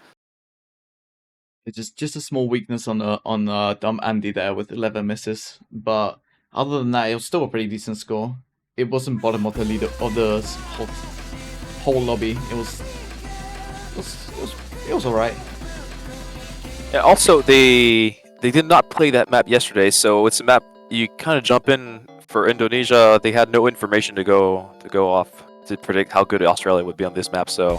Speaker 1: It's just a small weakness on Dumb Andy there with 11 misses. But other than that, it was still a pretty decent score. It wasn't bottom of the leader of the whole lobby. It was alright.
Speaker 2: Yeah, also, they did not play that map yesterday, so it's a map you kind of jump in for Indonesia. They had no information to go off to predict how good Australia would be on this map. So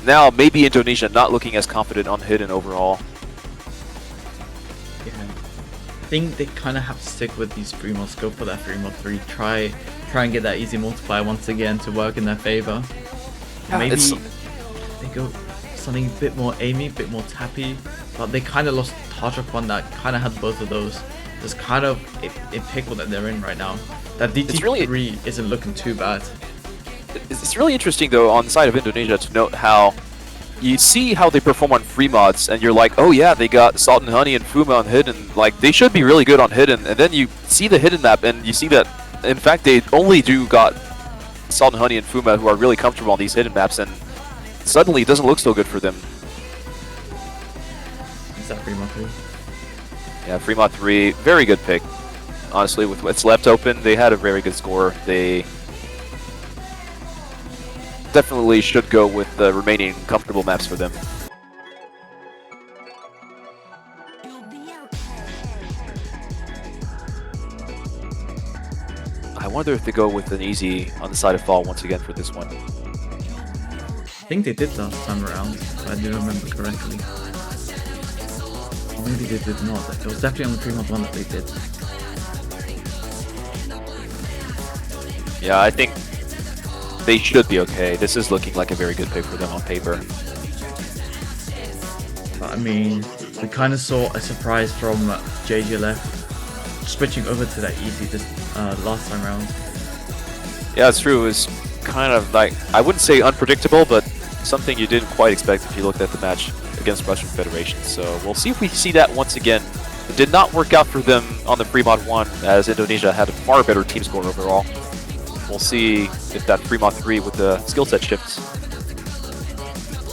Speaker 2: now maybe Indonesia not looking as confident on hidden overall.
Speaker 1: Yeah, I think they kind of have to stick with these 3 mods. Go for that 3 mod 3. Try and get that easy multiplier once again to work in their favor.
Speaker 2: Yeah,
Speaker 1: maybe they go something a bit more aimy, a bit more tappy, but they kind of lost Tartrok one that kind of had both of those. There's kind of a pickle that they're in right now. That DT3 isn't looking too bad.
Speaker 2: It's really interesting though on the side of Indonesia to note how you see how they perform on free mods, and you're like, oh yeah, they got Salt and Honey and Fuma on hidden, like they should be really good on hidden, and then you see the hidden map and you see that in fact they only got Salt and Honey and Fuma who are really comfortable on these hidden maps, and suddenly it doesn't look so good for them.
Speaker 1: Is that Fremont 3?
Speaker 2: Yeah, Fremont 3, very good pick. Honestly, with what's left open, they had a very good score. They definitely should go with the remaining comfortable maps for them. I wonder if they go with an easy on the side of Fall once again for this one.
Speaker 1: I think they did last time around, if I do remember correctly. Maybe they did not. It was definitely on the Fremont one that they did.
Speaker 2: Yeah, I think they should be okay. This is looking like a very good pick for them on paper.
Speaker 1: I mean, we kind of saw a surprise from JJLF switching over to that easy this last time around.
Speaker 2: Yeah, it's true. It was kind of like, I wouldn't say unpredictable, but something you didn't quite expect if you looked at the match against Russian Federation. So we'll see if we see that once again. It did not work out for them on the Fremont 1, as Indonesia had a far better team score overall. We'll see if that Fremont 3 with the skill set shifts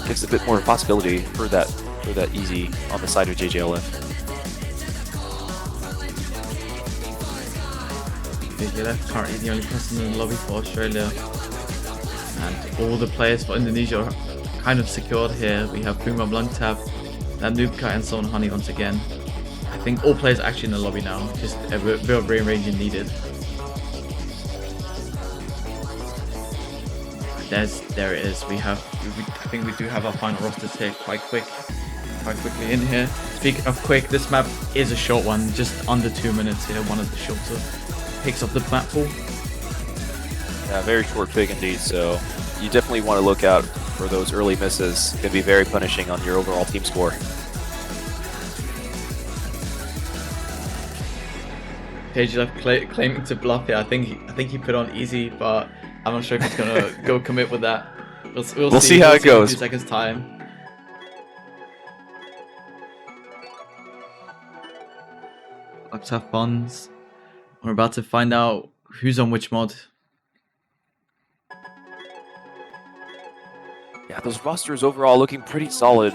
Speaker 2: gives a bit more possibility for that easy on the side of JJLF.
Speaker 1: JJLF currently the only person in the lobby for Australia, and all the players for Indonesia are kind of secured here. We have Puma Blanc Tap, Nubka and Son Honey once again. I think all players are actually in the lobby now, just a bit of brain ranging needed. There it is. I think we do have our final rosters here quite quick. quite quickly in here. Speaking of quick, this map is a short one, just under 2 minutes here, one of the shorter picks of the map pool.
Speaker 2: Yeah, very short pick indeed, so you definitely want to look out for those early misses. It can be very punishing on your overall team score.
Speaker 1: JJ claiming to bluff here. I think he put on easy, but I'm not sure if he's gonna go commit with that. We'll
Speaker 2: see how it goes.
Speaker 1: In 2 seconds time. Let's have fun. We're about to find out who's on which mod.
Speaker 2: Yeah, those rosters overall looking pretty solid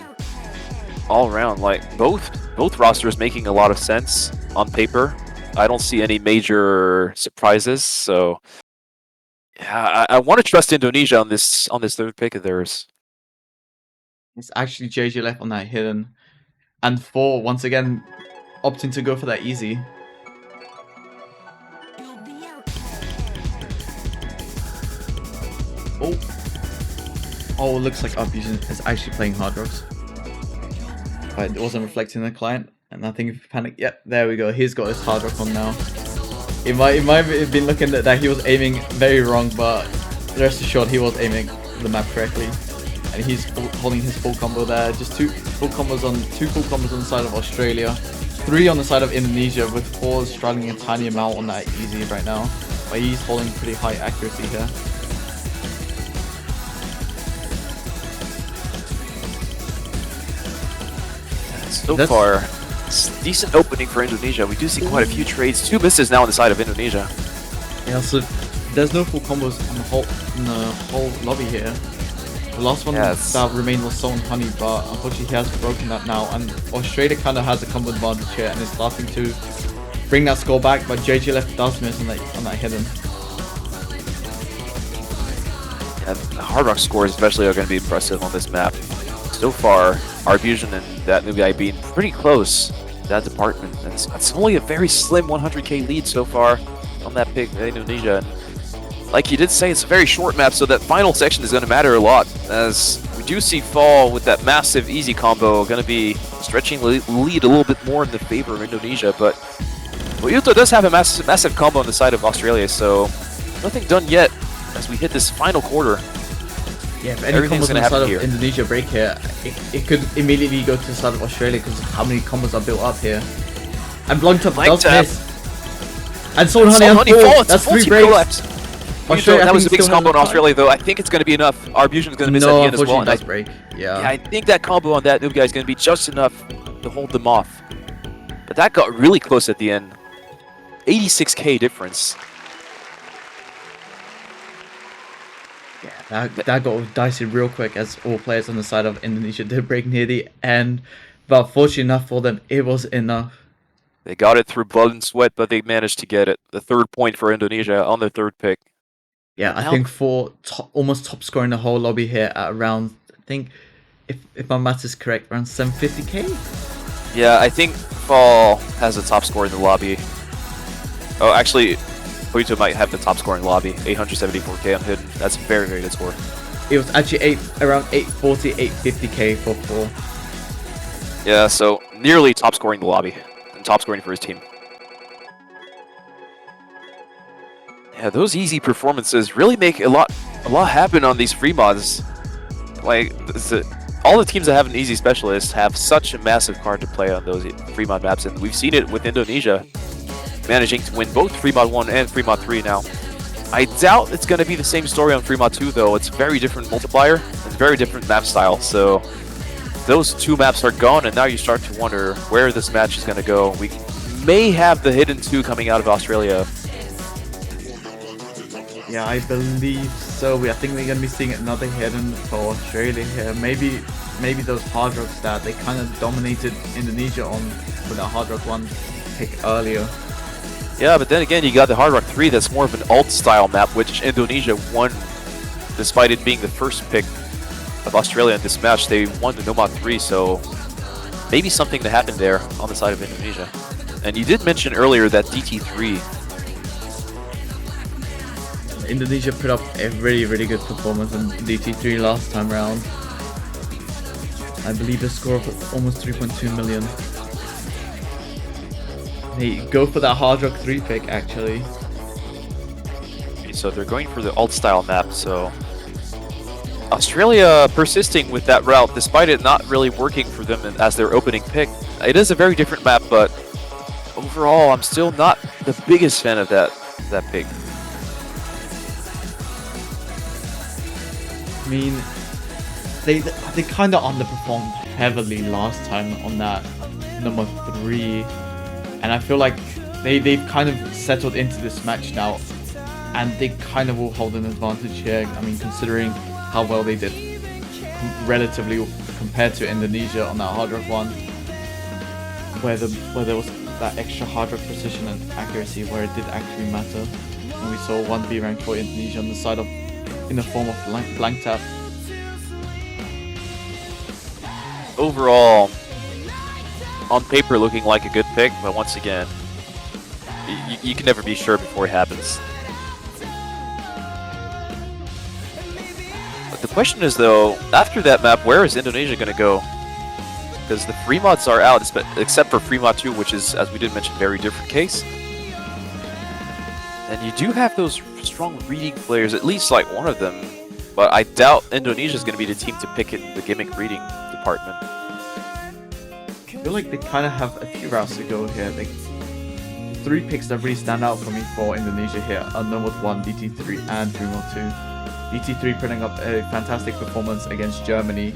Speaker 2: all around. Like both rosters making a lot of sense on paper. I don't see any major surprises, so yeah, I want to trust Indonesia on this third pick of theirs.
Speaker 1: It's actually JJ left on that hidden, and 4 once again opting to go for that easy. Oh, it looks like Upfusion is actually playing Hard Rocks, but it wasn't reflecting the client. And I think if you panic, yep, there we go. He's got his Hard Rock on now. It might have been looking at that he was aiming very wrong, but rest assured he was aiming the map correctly. And he's holding his full combo there. Just 2 full combos on the side of Australia, 3 on the side of Indonesia, with 4 struggling a tiny amount on that easy right now. But he's holding pretty high accuracy here.
Speaker 2: So far, decent opening for Indonesia. We do see quite a few trades. 2 misses now on the side of Indonesia.
Speaker 1: Yeah, so there's no full combos on the whole lobby here. The last one that remained was Soul and Honey, but unfortunately he has broken that now. And Australia kind of has a combo advantage here and is starting to bring that score back. But JJ left does miss on that hidden.
Speaker 2: Yeah, the Hard Rock scores especially are going to be impressive on this map. So far, Arbusion and that new guy being pretty close to that department. And it's only a very slim 100k lead so far on that pick in Indonesia. Like you did say, it's a very short map, so that final section is going to matter a lot, as we do see Fall with that massive easy combo going to be stretching the lead a little bit more in the favor of Indonesia. But Uyuto does have a massive combo on the side of Australia, so nothing done yet as we hit this final quarter.
Speaker 1: Yeah, if any combos on the side of Indonesia break here, it could immediately go to the side of Australia because of how many combos are built up here. And Blunt Top does miss. And Soul and Honey on 4. That's 3 breaks.
Speaker 2: That was a big combo in Australia, though. I think it's going to be enough. Arbusion is going to miss at the end as well.
Speaker 1: Does break. Yeah,
Speaker 2: I think that combo on that noob guy is going to be just enough to hold them off. But that got really close at the end. 86k difference.
Speaker 1: Yeah, that got dicey real quick as all players on the side of Indonesia did break near the end. But fortunately enough for them, it was enough.
Speaker 2: They got it through blood and sweat, but they managed to get it. The 3rd point for Indonesia on their 3rd pick.
Speaker 1: Yeah, I think for almost top score in the whole lobby here at around, I think, if my math is correct, around 750k?
Speaker 2: Yeah, I think Fall has the top score in the lobby. Oh, actually, Uyuto might have the top score in the lobby. 874k on Hidden. That's a very, very good score.
Speaker 1: It was actually around 840, 850k for Fall.
Speaker 2: Yeah, so nearly top scoring the lobby. And top scoring for his team. Yeah, those easy performances really make a lot happen on these free mods. Like, all the teams that have an easy specialist have such a massive card to play on those free mod maps, and we've seen it with Indonesia managing to win both free mod 1 and free mod 3 now. I doubt it's going to be the same story on free mod 2 though. It's very different multiplier and very different map style, so those 2 maps are gone, and now you start to wonder where this match is going to go. We may have the Hidden 2 coming out of Australia.
Speaker 1: Yeah, I believe so. I think we're going to be seeing another Hidden for Australia here. Maybe those Hard Rocks that they kind of dominated Indonesia on with that Hard Rock 1 pick earlier.
Speaker 2: Yeah, but then again, you got the Hard Rock 3 that's more of an alt style map, which Indonesia won despite it being the first pick of Australia in this match. They won the Nomad 3, so maybe something that happened there on the side of Indonesia. And you did mention earlier that DT3.
Speaker 1: Indonesia put up a really, really good performance on DT3 last time round. I believe a score of almost 3.2 million. They go for that Hard Rock 3 pick, actually.
Speaker 2: Okay, so they're going for the alt style map, so Australia persisting with that route despite it not really working for them as their opening pick. It is a very different map, but overall I'm still not the biggest fan of that pick.
Speaker 1: I mean, they kind of underperformed heavily last time on that number 3, and I feel like they've kind of settled into this match now, and they kind of will hold an advantage here. I mean, considering how well they did relatively compared to Indonesia on that Hard Rock 1, where there was that extra Hard Rock precision and accuracy where it did actually matter. And we saw 1B rank for Indonesia on the side of, in the form of blank tap.
Speaker 2: Overall, on paper looking like a good pick, but once again, you can never be sure before it happens. But the question is though, after that map, where is Indonesia going to go? Because the free mods are out, except for free mod 2, which is, as we did mention, very different case. And you do have those strong reading players, at least like one of them, but I doubt Indonesia is going to be the team to pick in the gimmick reading department.
Speaker 1: I feel like they kind of have a few routes to go here. Like 3 picks that really stand out for me for Indonesia here are number 1 DT3 and Dreamer 2. DT3 putting up a fantastic performance against Germany.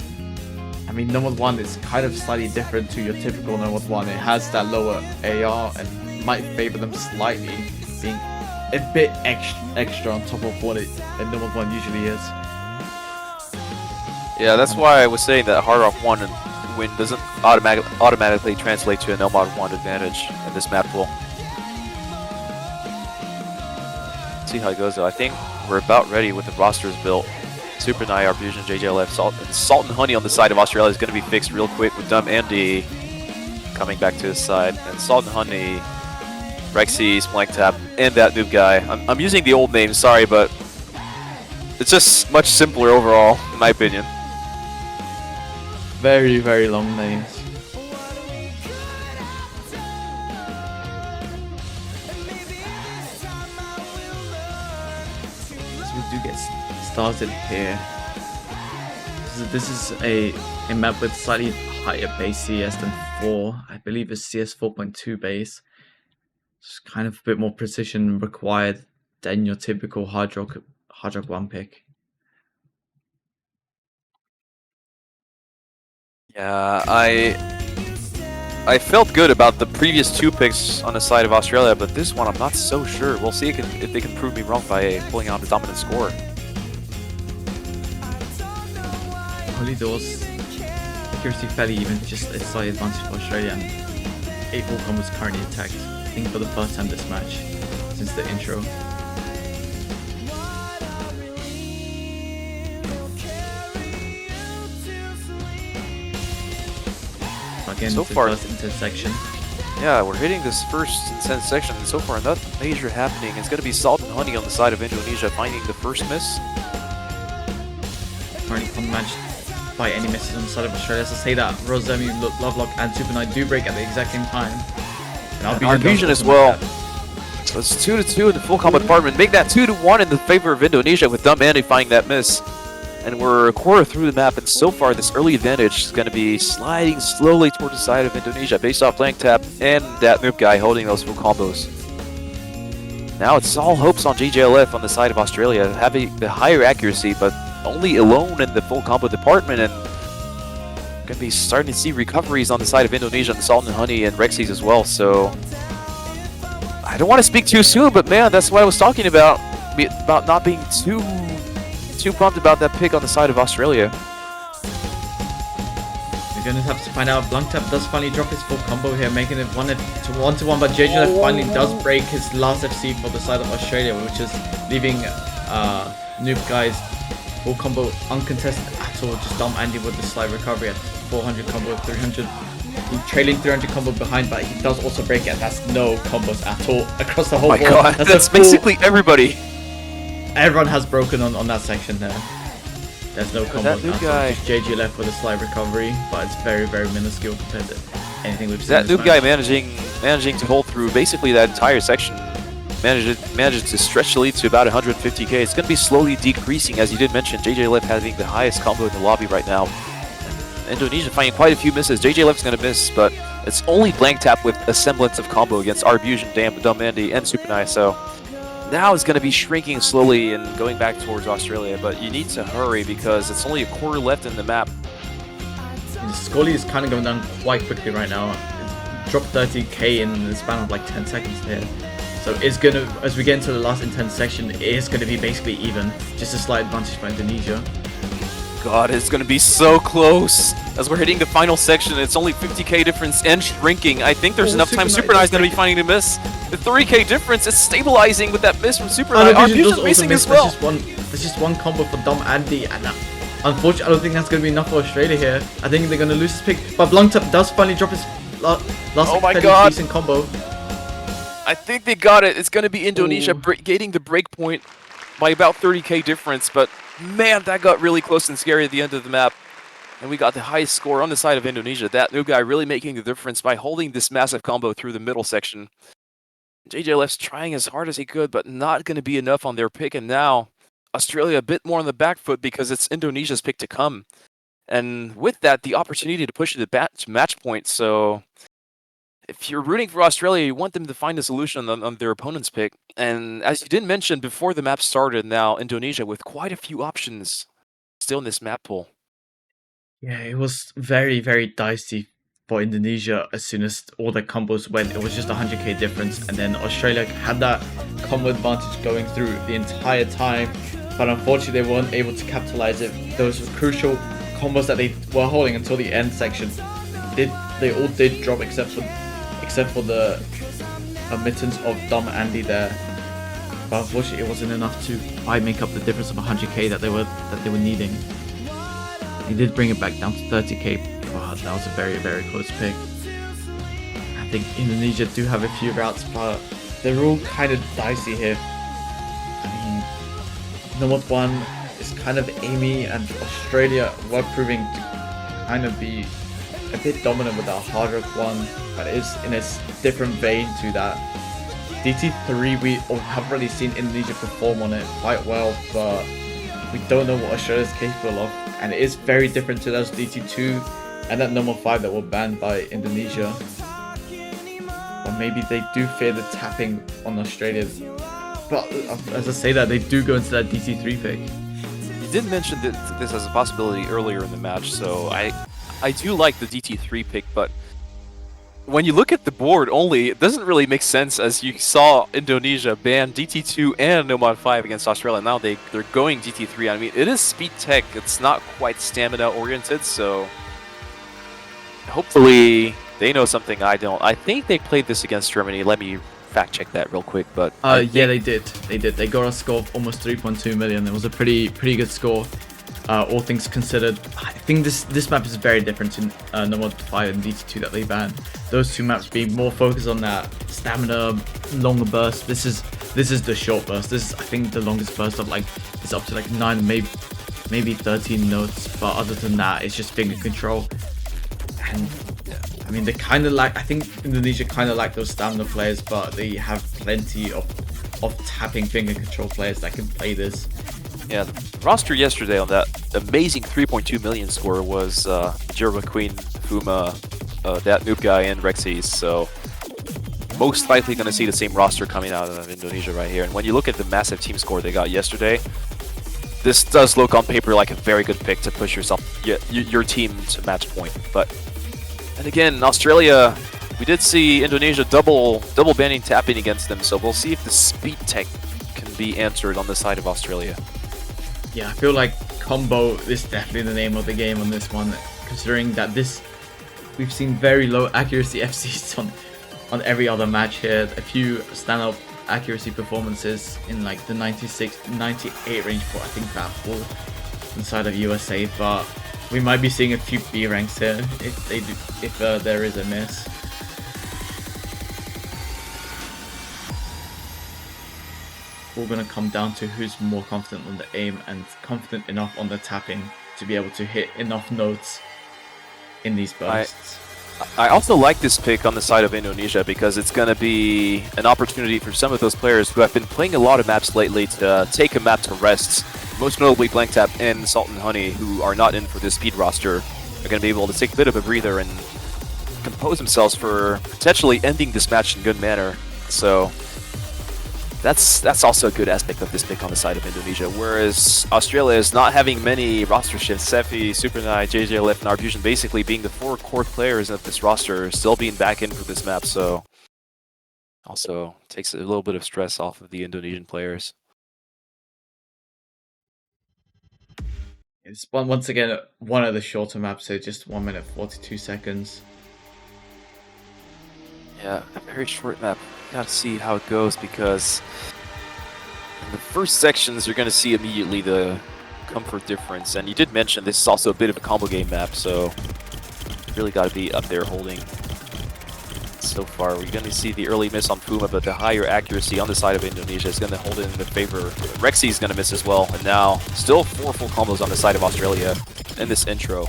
Speaker 1: I mean, number 1 is kind of slightly different to your typical number 1. It has that lower AR and might favor them slightly, being a bit extra on top of what a number 1 usually is.
Speaker 2: Yeah, that's why I was saying that Hard Rock 1 win doesn't automatically translate to a no mod 1 advantage in this map pool. Let's see how it goes though. I think we're about ready with the rosters built. Super Nai, Fusion, JJLF, Salt and Honey on the side of Australia is going to be fixed real quick with Dumb Andy coming back to his side. And Salt and Honey, Rexy, Blank Tap, and that noob guy. I'm using the old name, sorry, but it's just much simpler overall, in my opinion.
Speaker 1: Very, very long names. So we do get started here. This is a map with slightly higher base CS than 4. I believe it's CS 4.2 base. It's kind of a bit more precision required than your typical Hard Rock 1 pick.
Speaker 2: Yeah, I felt good about the previous 2 picks on the side of Australia, but this one I'm not so sure. We'll see if they can prove me wrong by pulling out a dominant score.
Speaker 1: Only those accuracy fairly even, just a slight advantage for Australia, and 8 full combos currently attacked. I think for the first time this match since the intro. Again,
Speaker 2: so far,
Speaker 1: first intersection.
Speaker 2: Yeah, we're hitting this first intense section, and so far nothing major happening. It's going to be Salt and Honey on the side of Indonesia finding the first miss.
Speaker 1: Currently unmatched by any misses on the side of Australia. So say that Rosemi, Lovelock, and Super Knight do break at the exact same time.
Speaker 2: And our Fusion as well. So it's 2-2 in the full combo department. Make that 2-1 in the favor of Indonesia with Dumb Andy finding that miss. And we're a quarter through the map, and so far this early advantage is going to be sliding slowly toward the side of Indonesia based off Blank Tap and that noob guy holding those full combos. Now it's all hopes on JJLF on the side of Australia, having the higher accuracy, but only alone in the full combo department, and going to be starting to see recoveries on the side of Indonesia and Salt and Honey and Rexy's as well. So I don't want to speak too soon, but man, that's what I was talking about not being too pumped about that pick on the side of Australia.
Speaker 1: We're going to have to find out. Blank Tap does finally drop his full combo here, making it 1-1, but JJLF finally does break his last FC for the side of Australia, which is leaving Noob Guy's full combo uncontested at all. Just Dumb Andy with the slight recovery at 400 combo, 300. He's trailing 300 combo behind, but he does also break it. That's no combos at all across the whole board.
Speaker 2: Oh my god, that's basically everybody.
Speaker 1: Everyone has broken on that section there. There's no combos
Speaker 2: that
Speaker 1: now,
Speaker 2: noob
Speaker 1: so
Speaker 2: guy.
Speaker 1: just JG left with a slight recovery, but it's very, very minuscule compared to anything we've seen.
Speaker 2: That
Speaker 1: this
Speaker 2: noob guy
Speaker 1: match.
Speaker 2: managing to hold through basically that entire section. Managed to stretch the lead to about 150k. It's going to be slowly decreasing, as you did mention. JJ Left having the highest combo in the lobby right now. Indonesia finding quite a few misses. JJ Left's going to miss, but it's only blank tap with a semblance of combo against Arbusion, Dumb Andy, and Super Nice. So now it's going to be shrinking slowly and going back towards Australia, but you need to hurry because it's only a quarter left in the map.
Speaker 1: Scully is kind of going down quite quickly right now. It's dropped 30k in the span of like 10 seconds here. So it's gonna, as we get into the last intense section, it is gonna be basically even. Just a slight advantage for Indonesia.
Speaker 2: God, it's gonna be so close. As we're hitting the final section, it's only 50k difference and shrinking. I think there's enough time. Super Nice gonna be finding a miss. The 3k difference is stabilizing with that miss from Super Nice. Arbusion's missing as well.
Speaker 1: There's just one combo for Dumb Andy, and unfortunately, I don't think that's gonna be enough for Australia here. I think they're gonna lose his pick. But Bluntop does finally drop his last decent combo.
Speaker 2: I think they got it. It's going to be Indonesia gating the break point by about 30k difference, but man, that got really close and scary at the end of the map. And we got the highest score on the side of Indonesia. That new guy really making the difference by holding this massive combo through the middle section. JJ Left's trying as hard as he could, but not going to be enough on their pick. And now Australia a bit more on the back foot because it's Indonesia's pick to come. And with that, the opportunity to push it to match point. So if you're rooting for Australia, you want them to find a solution on their opponent's pick. And as you did mention before the map started, now Indonesia with quite a few options still in this map pool.
Speaker 1: Yeah, it was very, very dicey for Indonesia as soon as all the combos went. It was just 100k difference, and then Australia had that combo advantage going through the entire time. But unfortunately, they weren't able to capitalize it. Those were crucial combos that they were holding until the end section. They all did drop except for the omittance of Dumb Andy there. But unfortunately, it wasn't enough to quite make up the difference of 100k that they were needing. He did bring it back down to 30k. Wow, that was a very, very close pick. I think Indonesia do have a few routes, but they're all kind of dicey here. I mean, number one is kind of Amy, and Australia were proving to kind of be a bit dominant with that hard rock one, but it is in a different vein to that. DT3, we haven't really seen Indonesia perform on it quite well, but we don't know what Australia is capable of, and it is very different to those DT2 and that number 5 that were banned by Indonesia. Or maybe they do fear the tapping on Australia, but as I say that, they do go into that DT3 pick.
Speaker 2: You did mention that this as a possibility earlier in the match, so I do like the DT3 pick, but when you look at the board only, it doesn't really make sense, as you saw Indonesia ban DT2 and Nomad 5 against Australia. Now they're going DT3. I mean, it is speed tech. It's not quite stamina oriented, so hopefully they know something I don't. I think they played this against Germany. Let me fact check that real quick, but
Speaker 1: yeah, they did. They got a score of almost 3.2 million. It was a pretty good score. All things considered, I think this map is very different to Nomad 5 and DT2 that they banned. Those two maps being more focused on that stamina, longer burst. This is the short burst. This is, I think, the longest burst of like, it's up to like 9, maybe 13 notes. But other than that, it's just finger control. And I mean, they kind of like, I think Indonesia kind of like those stamina players, but they have plenty of tapping finger control players that can play this.
Speaker 2: Yeah, the roster yesterday on that amazing 3.2 million score was Jerva Queen, Fuma, that noob guy, and Rexys. So most likely going to see the same roster coming out of Indonesia right here. And when you look at the massive team score they got yesterday, this does look on paper like a very good pick to push your team to match point. But and again, Australia, we did see Indonesia double banning tapping against them. So we'll see if the speed tech can be answered on the side of Australia.
Speaker 1: Yeah, I feel like combo is definitely the name of the game on this one, considering that we've seen very low accuracy FCs on every other match here. A few standout accuracy performances in like the 96, 98 range for I think that full inside of USA, but we might be seeing a few B ranks here if there is a miss. all going to come down to who's more confident on the aim and confident enough on the tapping to be able to hit enough notes in these bursts.
Speaker 2: I also like this pick on the side of Indonesia because it's going to be an opportunity for some of those players who have been playing a lot of maps lately to take a map to rest. Most notably Blank Tap and Salt and Honey, who are not in for this speed roster, are going to be able to take a bit of a breather and compose themselves for potentially ending this match in good manner. So that's also a good aspect of this pick on the side of Indonesia, whereas Australia is not having many roster shifts. Sefi, Supernai, JJLF, and Arbusion basically being the 4 core players of this roster, still being back in for this map, so also takes a little bit of stress off of the Indonesian players.
Speaker 1: It's once again one of the shorter maps, so just 1 minute 42 seconds.
Speaker 2: Yeah, a very short map. Gotta see how it goes because in the first sections you're gonna see immediately the comfort difference, and you did mention this is also a bit of a combo game map, so really gotta be up there holding. So far, we're going to see the early miss on Fuma, but the higher accuracy on the side of Indonesia is going to hold it in the favor. Rexy is going to miss as well, and now still 4 full combos on the side of Australia in this intro.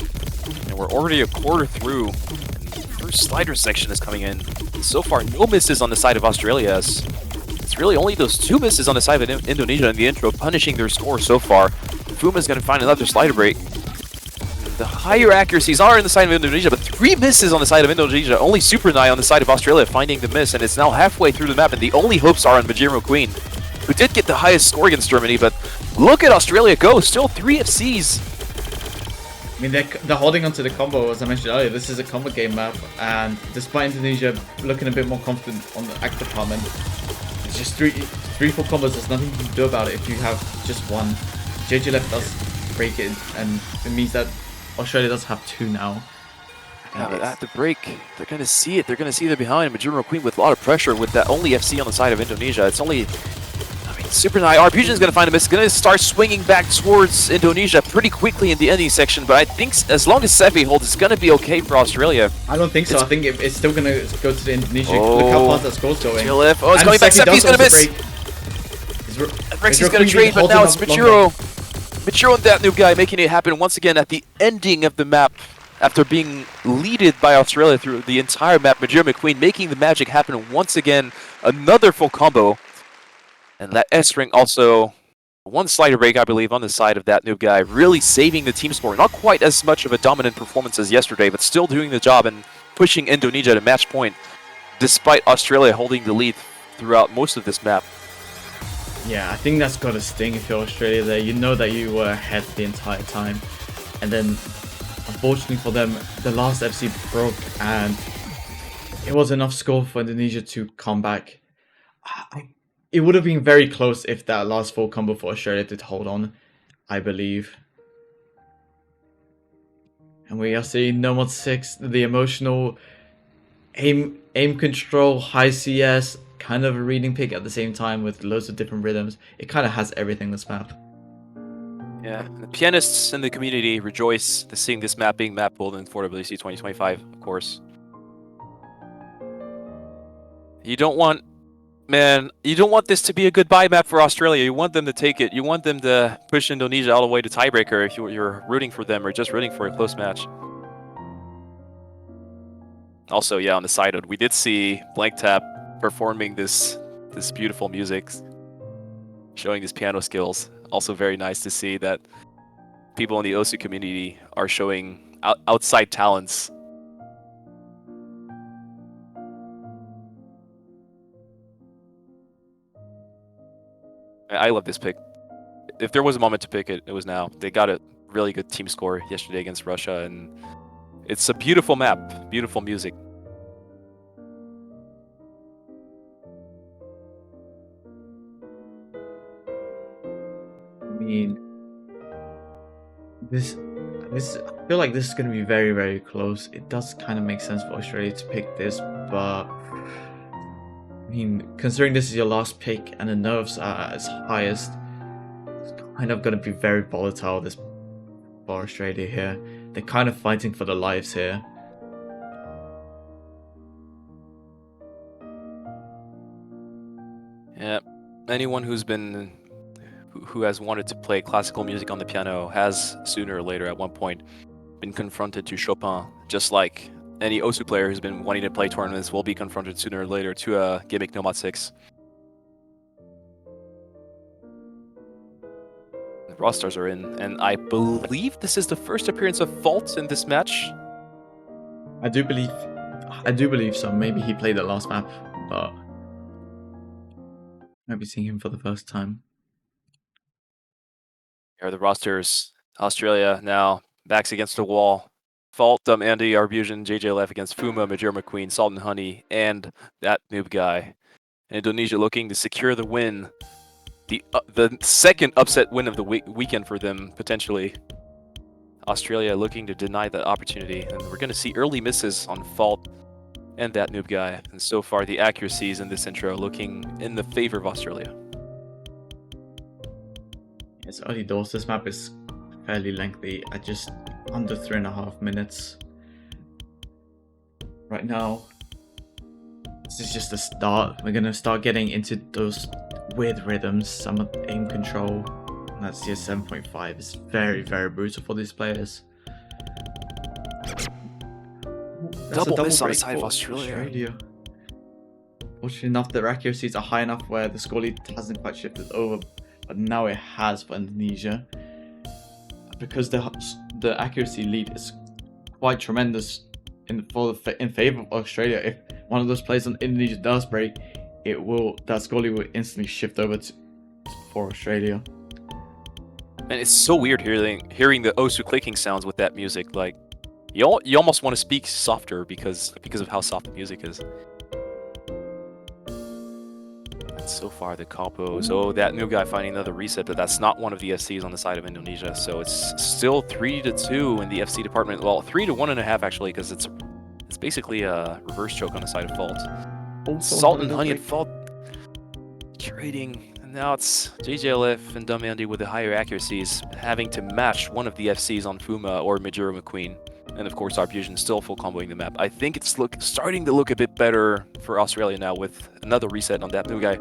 Speaker 2: And we're already a quarter through, and the first slider section is coming in. And so far, no misses on the side of Australia. It's really only those 2 misses on the side of Indonesia in the intro, punishing their score so far. Fuma is going to find another slider break. The higher accuracies are in the side of Indonesia, but 3 misses on the side of Indonesia. Only Supernai on the side of Australia finding the miss, and it's now halfway through the map, and the only hopes are on Majiro Queen, who did get the highest score against Germany, but look at Australia go. Still 3 FCs.
Speaker 1: I mean, they're holding onto the combo, as I mentioned earlier. This is a combo game map, and despite Indonesia looking a bit more confident on the act department, it's just three full combos. There's nothing you can do about it if you have just one. JJ Left does break it, and it means that Australia does have 2 now.
Speaker 2: Yeah, but at the break, they're going to see it. They're going to see they're behind. Majuro Queen with a lot of pressure with that only FC on the side of Indonesia. It's only, I mean, Supernai. Arbusion is going to find a miss. Going to start swinging back towards Indonesia pretty quickly in the ending section. But I think as long as Sevi holds, it's going to be okay for Australia.
Speaker 1: I don't think so. I think it's still going to go to the Indonesia. Look how fast that score's going.
Speaker 2: JLF. Oh, it's going back. Sevi's going to miss. Rexy's going to trade, but now it's Majuro. Majuro and that new guy making it happen once again at the ending of the map after being leaded by Australia through the entire map. Majiro McQueen making the magic happen once again. Another full combo. And that S-ring also 1 slider break, I believe, on the side of that new guy. Really saving the team score. Not quite as much of a dominant performance as yesterday, but still doing the job and pushing Indonesia to match point, despite Australia holding the lead throughout most of this map.
Speaker 1: Yeah, I think that's got to sting if you're Australia there. You know that you were ahead the entire time. And then, unfortunately for them, the last FC broke and it was enough score for Indonesia to come back. It would have been very close if that last full combo for Australia did hold on, I believe. And we are seeing No Mod 6, the emotional aim control, high CS, kind of a reading pick at the same time with loads of different rhythms. It kind of has everything, this map.
Speaker 2: Yeah, the pianists in the community rejoice to seeing this map being map pulled in for WC 2025, of course. You don't want this to be a goodbye map for Australia. You want them to take it. You want them to push Indonesia all the way to tiebreaker if you're rooting for them or just rooting for a close match. Also, yeah, on the side of it, we did see Blank Tap performing this beautiful music, showing his piano skills. Also very nice to see that people in the OSU community are showing outside talents. I love this pick. If there was a moment to pick it, it was now. They got a really good team score yesterday against Russia, and it's a beautiful map, beautiful music.
Speaker 1: I mean, this I feel like this is going to be very, very close. It does kind of make sense for Australia to pick this, but I mean, considering this is your last pick and the nerves are at its highest, it's kind of going to be very volatile this for Australia here. They're kind of fighting for their lives here.
Speaker 2: Yeah, anyone who has wanted to play classical music on the piano has sooner or later at one point been confronted to Chopin, just like any Osu player who's been wanting to play tournaments will be confronted sooner or later to a gimmick Nomad 6. The rosters are in, and I believe this is the first appearance of Fault in this match.
Speaker 1: I do believe so. Maybe he played the last map, but maybe seeing him for the first time.
Speaker 2: Here are the rosters. Australia now backs against the wall. Fault, Dumb Andy, Arbusion, JJLF against Fuma, Major McQueen, Salt and Honey, and that noob guy. Indonesia looking to secure the win. The second upset win of the weekend for them, potentially. Australia looking to deny that opportunity. And we're going to see early misses on Fault and that noob guy. And so far, the accuracies in this intro looking in the favor of Australia.
Speaker 1: It's early doors. This map is fairly lengthy at just under 3.5 minutes. Right now, this is just the start. We're going to start getting into those weird rhythms, some aim control. And that's just 7.5. It's very, very brutal for these players.
Speaker 2: Double miss on the side of Australia.
Speaker 1: Fortunately enough, their accuracies are high enough where the score lead hasn't quite shifted over, but now it has for Indonesia. Because the accuracy lead is quite tremendous in favor of Australia. If one of those players on Indonesia does break, that score lead will instantly shift over for Australia.
Speaker 2: And it's so weird hearing the Osu clicking sounds with that music. Like you almost want to speak softer because of how soft the music is. And so far the combos. Oh, that new guy finding another reset, but that's not one of the FCs on the side of Indonesia. So it's still 3-2 in the FC department. Well, 3 to 1.5 actually, because it's basically a reverse choke on the side of Fault. Salt and Honey and Fault curating. Now it's JJLF and Dumb Andy with the higher accuracies, having to match one of the FCs on Fuma or Majuro McQueen. And of course, Arbusion still full comboing the map. I think it's starting to look a bit better for Australia now with another reset on that new guy.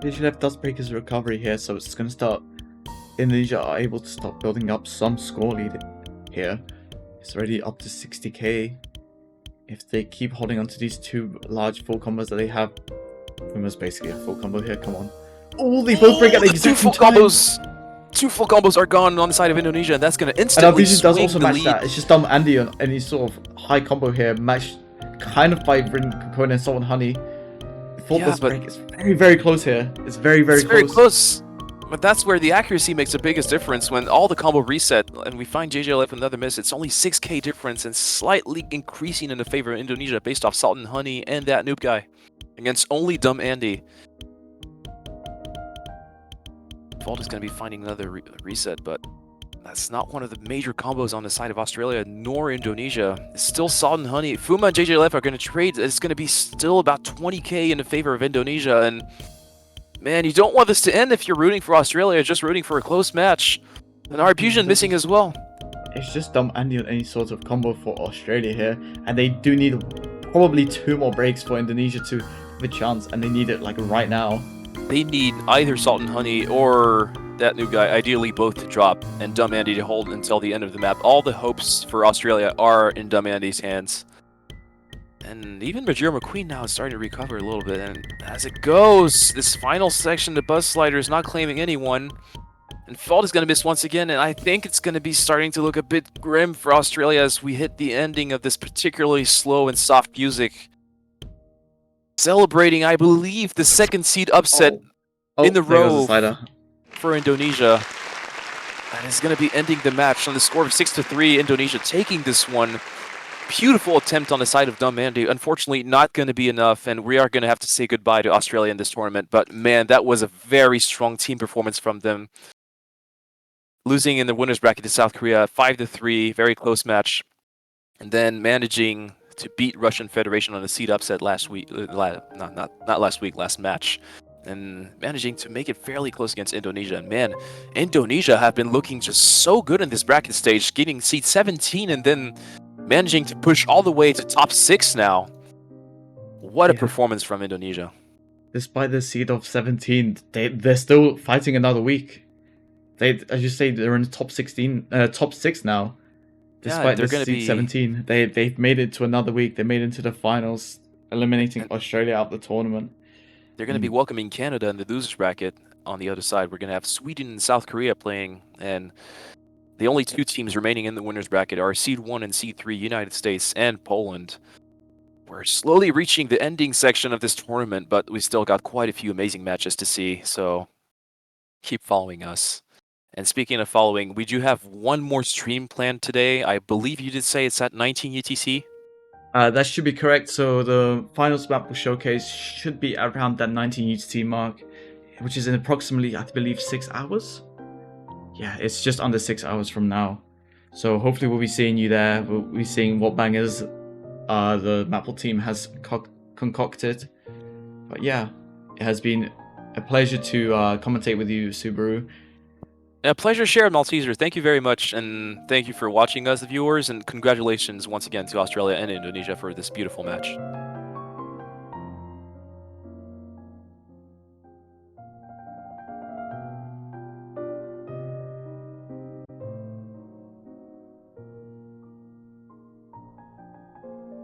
Speaker 1: JJLF does break his recovery here, so it's going to start. Indonesia are able to start building up some score lead here. It's already up to 60k. If they keep holding on to these two large full combos that they have, Fuma's basically a full combo here. Come on. Oh, they both break at the exact same time.
Speaker 2: Two full combos are gone on the side of Indonesia, and that's going to instantly
Speaker 1: and Arbusion does also
Speaker 2: the
Speaker 1: match
Speaker 2: lead.
Speaker 1: that. It's just Dumb Andy on any sort of high combo here, matched kind of by Rin Cocoon and Salt and Honey. Before this break, it's very, very close here. It's very, very close.
Speaker 2: Very close. But that's where the accuracy makes the biggest difference. When all the combo reset and we find JJLF another miss, it's only 6k difference and slightly increasing in the favor of Indonesia based off Salt and Honey and that noob guy against only Dumb Andy. Fault is going to be finding another reset, but that's not one of the major combos on the side of Australia nor Indonesia. It's still Salt and Honey. Fuma and JJLF are going to trade. It's going to be still about 20k in the favor of Indonesia, and man, you don't want this to end if you're rooting for Australia, just rooting for a close match. And Arbusion missing as well.
Speaker 1: It's just Dumb Andy on any sort of combo for Australia here, and they do need probably 2 more breaks for Indonesia to have a chance, and they need it like right now.
Speaker 2: They need either Salt and Honey or that new guy, ideally both to drop, and Dumb Andy to hold until the end of the map. All the hopes for Australia are in Dumb Andy's hands. And even Majuro McQueen now is starting to recover a little bit, and as it goes, this final section, the Buzz Slider is not claiming anyone. And Fault is going to miss once again, and I think it's going to be starting to look a bit grim for Australia as we hit the ending of this particularly slow and soft music. Celebrating, I believe, the second seed upset in the row for Indonesia. That is going to be ending the match on the score of 6-3. Indonesia taking this one. Beautiful attempt on the side of Dumb Andy. Unfortunately, not going to be enough, and we are going to have to say goodbye to Australia in this tournament. But man, that was a very strong team performance from them. Losing in the winners bracket to South Korea, 5-3, very close match, and then managing to beat Russian Federation on a seed upset last week. Not last week, last match. And managing to make it fairly close against Indonesia. And man, Indonesia have been looking just so good in this bracket stage, getting seed 17 and then managing to push all the way to top 6 now. What a performance from Indonesia.
Speaker 1: despite the seed of 17, they're still fighting another week. They, as you say, they're in the top 16, top 6 now.
Speaker 2: Yeah,
Speaker 1: Despite
Speaker 2: they're
Speaker 1: this
Speaker 2: going to
Speaker 1: seed
Speaker 2: be
Speaker 1: 17, they've made it to another week. They made it to the finals, eliminating Australia out of the tournament.
Speaker 2: they're going to be welcoming Canada in the losers bracket. On the other side, we're going to have Sweden and South Korea playing, and the only two teams remaining in the winners bracket are Seed 1 and Seed 3, United States and Poland. We're slowly reaching the ending section of this tournament, but we still got quite a few amazing matches to see, so keep following us. And speaking of following, we do have one more stream planned today. I believe you did say it's at 19 UTC?
Speaker 1: That should be correct. So the finals map showcase should be around that 19 UTC mark, which is in approximately, I believe, 6 hours. Yeah, it's just under 6 hours from now. So hopefully we'll be seeing you there. We'll be seeing what bangers the Maple team has concocted. But yeah, it has been a pleasure to commentate with you, Subaru.
Speaker 2: A pleasure shared, Malteser. Thank you very much, and thank you for watching us, viewers, and congratulations once again to Australia and Indonesia for this beautiful match.